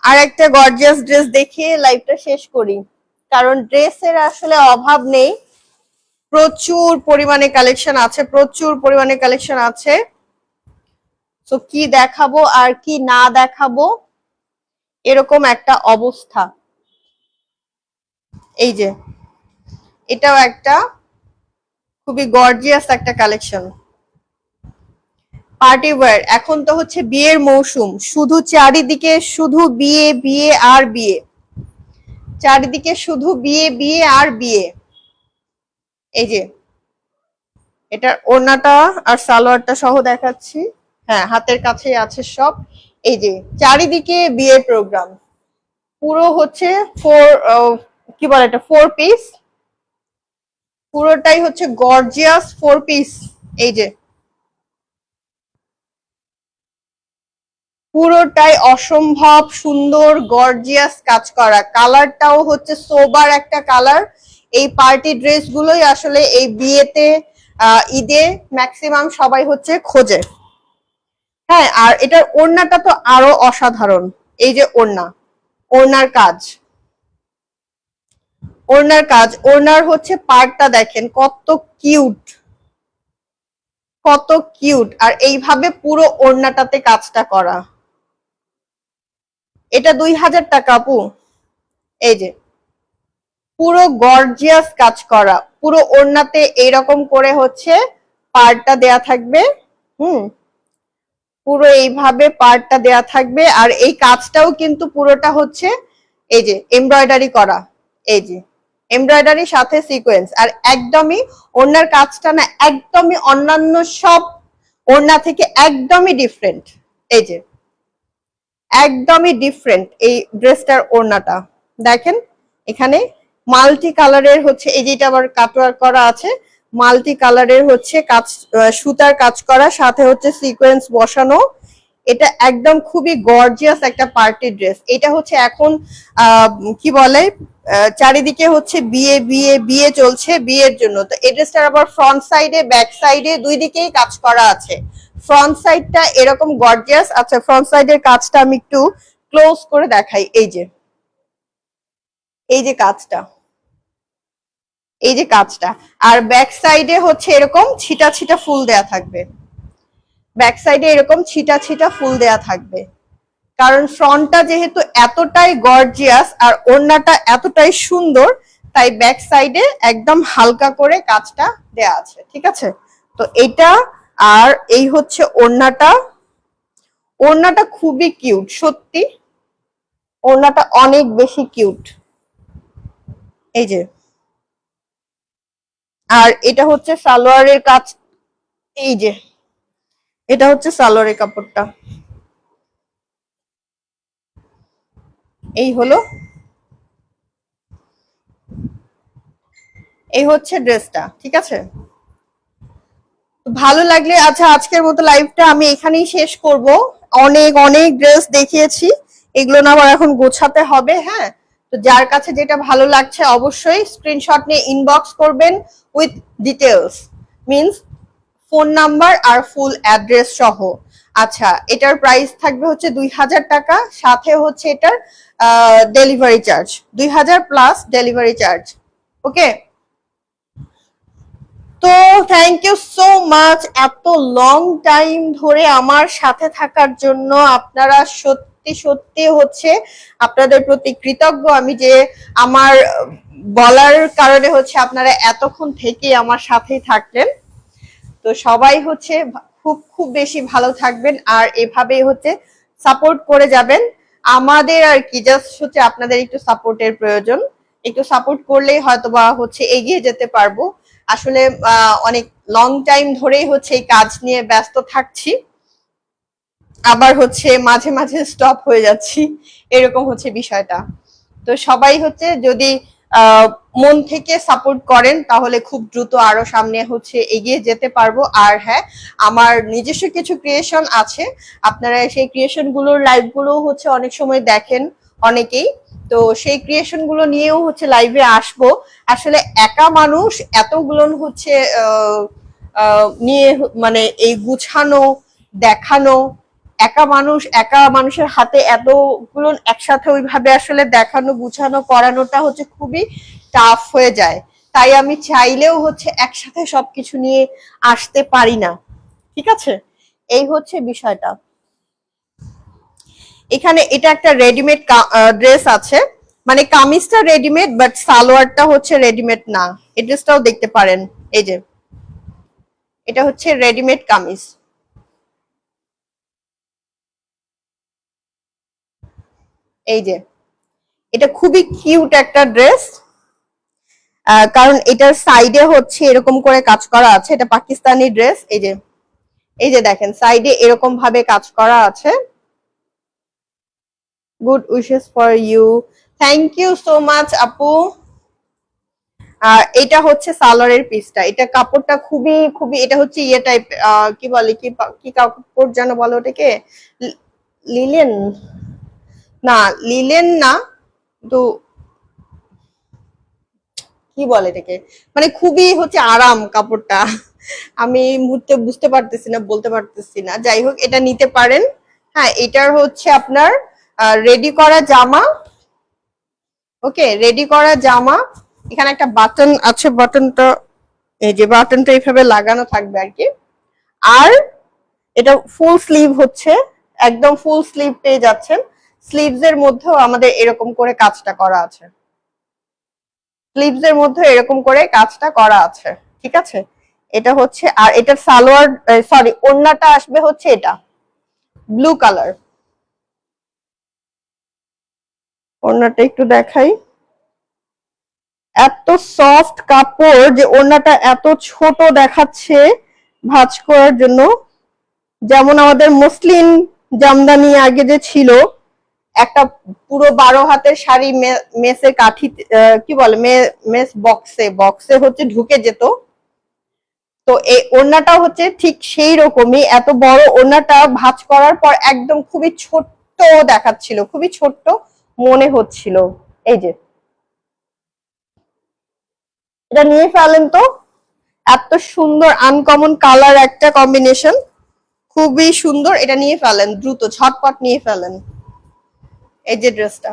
আর একটা গর্জিয়াস ড্রেস দেখিয়ে লাইভটা শেষ করি, কারণ ড্রেসের আসলে অভাব নেই, প্রচুর পরিমাণে কালেকশন আছে, প্রচুর পরিমাণে কালেকশন আছে। তো কি দেখাবো আর কি না দেখাবো এরকম একটা অবস্থা। এই যে এটাও একটা খুবই গর্জিয়াস একটা কালেকশন, পার্টি ওয়্যার। এখন তো হচ্ছে বিয়ের মৌসুম, শুধু চারিদিকে শুধু বিয়ে বিয়ে আর বিয়ে, চারিদিকে শুধু বিয়ে বিয়ে আর বিয়ে। এই যে এটার ওড়নাটা আর সালোয়ারটা সহ দেখাচ্ছি, হ্যাঁ হাতের কাছেই আছে সব। এই যে চারিদিকে বিয়ের প্রোগ্রাম, পুরো হচ্ছে কি বলে এটা, 4 পিস, পুরোটাই হচ্ছে গর্জিয়াস 4 পিস। এই যে পুরোটাই অসম্ভব সুন্দর গর্জিয়াস কাজ করা, কালারটাও হচ্ছে সোবার একটা কালার। এই পার্টি ড্রেস গুলোই আসলে এই বিয়েতে ঈদে ম্যাক্সিমাম সবাই হচ্ছে খোঁজে। হ্যাঁ, আর এটার ওড়নাটা তো আরো অসাধারণ। এই যে ওড়না, ওড়নার কাজ, ওড়নার কাজ, ওড়নার হচ্ছে পার্টটা দেখেন কত কিউট, কত কিউট। আর এইভাবে পুরো ওড়নাটাতে কাজটা করা। এটা 2000 টাকা আপু। এই যে পুরো গর্জিয়াস কাজ করা, পুরো ওড়নাতে এইরকম করে হচ্ছে পার্টটা দেয়া থাকবে। হুম, পুরো এইভাবে পার্টটা দেয়া থাকবে। আর এই কাজটাও কিন্তু পুরোটা হচ্ছে এই যে এমব্রয়ডারি করা। এই যে এমব্রয়ডারির সাথে সিকোয়েন্স, আর একদমই ওড়নার কাজটা না একদমই অন্যান্য সব ওড়না থেকে একদমই ডিফারেন্ট। এই যে একদমই ডিফারেন্ট এই ড্রেসটার ওড়নাটা দেখেন, এখানে মাল্টি কালারের হচ্ছে, এই যেটা আবার কাটওয়ার্ক করা আছে, মাল্টি কালারের হচ্ছে কাজ, সুতার কাজ করা, সাথে হচ্ছে সিকোয়েন্স বসানো। এটা একদম খুবই গর্জিয়াস একটা পার্টি ড্রেস। এটা হচ্ছে এখন কি বলে, চারিদিকে হচ্ছে বিয়ে বিয়ে বিয়ে চলছে, বিয়ের জন্য। তো এই ড্রেসটার আবার ফ্রন্ট সাইডে ব্যাক সাইডে দুই দিকেই কাজ করা আছে। ফ্রন্ট সাইডটা এরকম গর্জিয়াস। আচ্ছা, ফ্রন্ট সাইডের কাজটা আমি একটু ক্লোজ করে দেখাই। এই যে এই যে কাজটা, এই যে কাজটা, আর ব্যাক সাইডে হচ্ছে এরকম ছিটা ছিটা ফুল দেয়া থাকবে। ব্যাক সাইডে এরকম ছিটা ছিটা ফুল দেয়া থাকবে, কারণ ফ্রন্টটা যেহেতু এতটাই গর্জিয়াস আর ওড়নাটা এতটাই সুন্দর, তাই ব্যাক সাইডে একদম হালকা করে কাজটা দেয়া আছে। ঠিক আছে, তো এটা আর এই হচ্ছে ওড়নাটা। ওড়নাটা খুবই কিউট, সত্যি ওড়নাটা অনেক বেশি কিউট। এই যে, আর এটা হচ্ছে সালোয়ারের কাজ। এই যে এটা হচ্ছে সালোয়ারের কাপড়টা। এই হলো, এই হচ্ছে ড্রেসটা। ঠিক আছে, ভালো লাগলে আচ্ছা, আজকের মতো লাইভটা আমি এখানেই শেষ করব। অনেক অনেক ড্রেস দেখিয়েছি, এগুলো না আবার এখন গোছাতে হবে। হ্যাঁ, তো যার কাছে যেটা ভালো লাগছে অবশ্যই স্ক্রিনশট নিয়ে ইনবক্স করবেন with details, means phone number আর ফুল অ্যাড্রেস সহ। আচ্ছা, এটার প্রাইস থাকবে হচ্ছে 2000 টাকা, সাথে হচ্ছে এটার delivery charge 2000 plus delivery charge. Okay, তো থ্যাংক ইউ সো মাচ এত লং টাইম ধরে আমার সাথে থাকার জন্য। আপনারা সত্যি সত্যি হচ্ছে আপনাদের প্রতি কৃতজ্ঞ আমি, যে আমার বলার কারণে হচ্ছে আপনারা এতক্ষণ থেকে আমার সাথেই থাকলেন। তো সবাই হচ্ছে খুব খুব বেশি ভালো থাকবেন, আর এভাবেই হচ্ছে সাপোর্ট করে যাবেন আমাদের। আর কি, জাস্ট হচ্ছে আপনাদের একটু সাপোর্টের প্রয়োজন, একটু সাপোর্ট করলেই হয়তোবা হচ্ছে এগিয়ে যেতে পারবো। আসলে অনেক লং টাইম ধরেই হচ্ছে এই কাজ নিয়ে ব্যস্ত থাকছি, আবার হচ্ছে মাঝে মাঝে স্টপ হয়ে যাচ্ছি, এরকম হচ্ছে বিষয়টা। তো সবাই হচ্ছে যদি মন থেকে সাপোর্ট করেন তাহলে খুব দ্রুত আরো সামনে হচ্ছে এগিয়ে যেতে পারবো। আর হ্যাঁ, আমার নিজস্ব কিছু ক্রিয়েশন আছে, আপনারা সেই ক্রিয়েশন গুলোর লাইভ গুলো হচ্ছে অনেক সময় দেখেন অনেকেই, তো সেই ক্রিয়েশন গুলো নিয়েও হচ্ছে লাইভে আসবো। আসলে একা মানুষ এতগুলো হচ্ছে নিয়ে মানে এই গুছানো দেখানো, একা মানুষের হাতে এতগুলো একসাথে ওইভাবে আসলে দেখানো গুছানো করানোটা হচ্ছে খুবই টাফ হয়ে যায়। তাই আমি চাইলেও হচ্ছে একসাথে সবকিছু নিয়ে আসতে পারি না। ঠিক আছে, এই হচ্ছে বিষয়টা। এখানে এটা একটা রেডিমেড ড্রেস আছে, মানে কামিজটা রেডিমেড বাট সালোয়ারটা হচ্ছে রেডিমেড না। এই ড্রেসটাও দেখতে পারেন, এই যে এটা হচ্ছে রেডিমেড কামিজ। এই যে এটা খুবই কিউট একটা ড্রেস, কারণ এটার সাইডে হচ্ছে এরকম করে কাজ করা আছে। এটা পাকিস্তানি ড্রেস। এই যে দেখেন সাইডে এরকম ভাবে কাজ করা আছে। Good wishes for you, thank you so much আপু। এটা হচ্ছে সালোয়ারের পিসটা, এটা কাপড়টা খুবই খুবই, এটা হচ্ছে ইয়ে টাইপ, কি বলে, কি কাপড় যেন বলে ওটাকে, লিলেন না, লিলেন না, তো কি বলে এটাকে, মানে খুবই হচ্ছে আরাম কাপড়টা। আমি এই মুহূর্তে বুঝতে পারতেছি না, বলতে পারতেছি না। যাই হোক, এটা নিতে পারেন। হ্যাঁ, এটার হচ্ছে আপনার রেডি করা জামা। ওকে, রেডি করা জামা। এখানে একটা বাটন আছে, বাটনটা এই যে বাটনটা এইভাবে লাগানো থাকবে আর কি। আর এটা ফুল স্লিভ হচ্ছে, একদম ফুল স্লিভ পেয়ে যাচ্ছেন। স্লিভস এর মধ্যেও আমাদের এরকম করে কাজটা করা আছে, স্লিভস এর মধ্যে এরকম করে কাজটা করা আছে। ঠিক আছে, এটা হচ্ছে, আর এটার সালোয়ার, সরি, ওড়নাটা আসবে হচ্ছে এটা ব্লু কালার। ওড়নাটা একটু দেখাই, এত সফট কাপড় যে ওড়নাটা এত ছোট দেখাচ্ছে ভাঁজ করার জন্য। যেমন আমাদের মসলিন জামদানি আগে যে ছিল, একটা পুরো 12 হাতের শাড়ি মেসের কাঠি, কি বলে, মেস বক্সে বক্সে হচ্ছে ঢুকে যেত। তো এই ওড়নাটা হচ্ছে ঠিক সেই রকমই, এত বড় ওড়নাটা ভাঁজ করার পর একদম খুবই ছোট্ট দেখাচ্ছিল, খুবই ছোট্ট মনে হচ্ছিল। এই যে এটা নিয়ে ফেলেন তো, এত সুন্দর আনকমন কালার একটা কম্বিনেশন, খুবই সুন্দর। এটা নিয়ে ফেলেন, দ্রুত ঝটপট নিয়ে ফেলেন। এই যে ড্রেসটা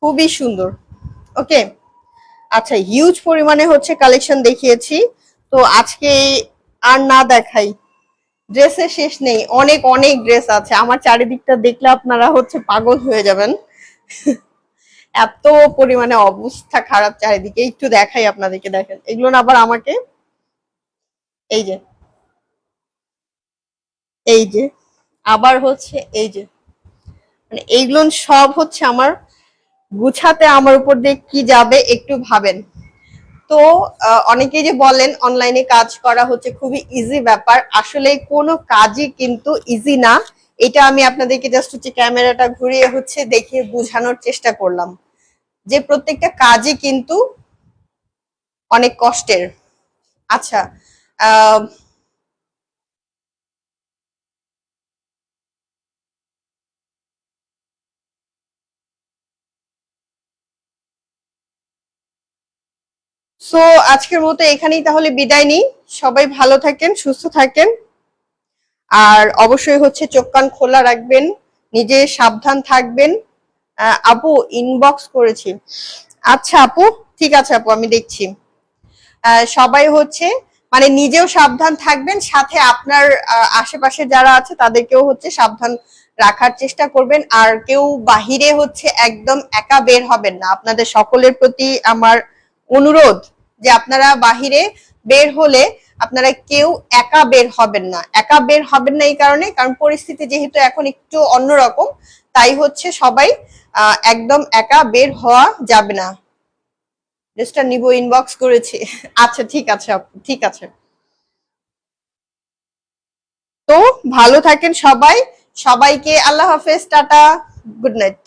খুবই সুন্দর। ওকে, আচ্ছা, হিউজ পরিমাণে হচ্ছে কালেকশন দেখিয়েছি, তো আজকে আর না দেখাই, ড্রেসের শেষ নেই, অনেক অনেক ড্রেস আছে। আমার চারিদিকটা দেখলে আপনারা হচ্ছে পাগল হয়ে যাবেন, এত পরিমাণে অবস্থা খারাপ চারিদিকে। একটু দেখাই আপনাদেরকে, দেখেন এগুলো না আবার আমাকে, এই যে এই যে আবার হচ্ছে এই যে, মানে এইগুলো সব হচ্ছে আমার গুছাতে আমার উপর দিয়ে কি যাবে একটু ভাবেন তো। অনেকেই যে বলেন অনলাইনে কাজ করা হচ্ছে খুবই ইজি ব্যাপার, আসলে কোনো কাজই কিন্তু ইজি না। এটা আমি আপনাদেরকে জাস্ট হচ্ছে ক্যামেরাটা ঘুরিয়ে হচ্ছে দেখিয়ে বোঝানোর চেষ্টা করলাম যে প্রত্যেকটা কাজই কিন্তু অনেক কষ্টের। আচ্ছা, আহ সো আজকের মতো এখানেই তাহলে বিদায় নিই। সবাই ভালো থাকেন, সুস্থ থাকেন, আর অবশ্যই হচ্ছে চোখ কান খোলা রাখবেন, নিজে সাবধান থাকবেন। আপু ইনবক্স করেছি, আচ্ছা আপু, ঠিক আছে আপু, আমি দেখছি। সবাই হচ্ছে মানে নিজেও সাবধান থাকবেন, সাথে আপনার আশেপাশে যারা আছে তাদেরকেও হচ্ছে সাবধান রাখার চেষ্টা করবেন। আর কেউ বাহিরে হচ্ছে একদম একা বের হবেন না, আপনাদের সকলের প্রতি আমার অনুরোধ যে আপনারা বাহিরে বের হলে আপনারা কেউ একা বের হবেন না। একা বের হবেন না এই কারণে, কারণ পরিস্থিতি যেহেতু এখন একটু অন্যরকম, তাই হচ্ছে সবাই একদম একা বের হওয়া যাবে না। ড্রেসটা নিব, ইনবক্স করেছি। আচ্ছা ঠিক আছে আপু, ঠিক আছে। তো ভালো থাকেন সবাই, সবাইকে আল্লাহ হাফেজ, টাটা, গুড নাইট।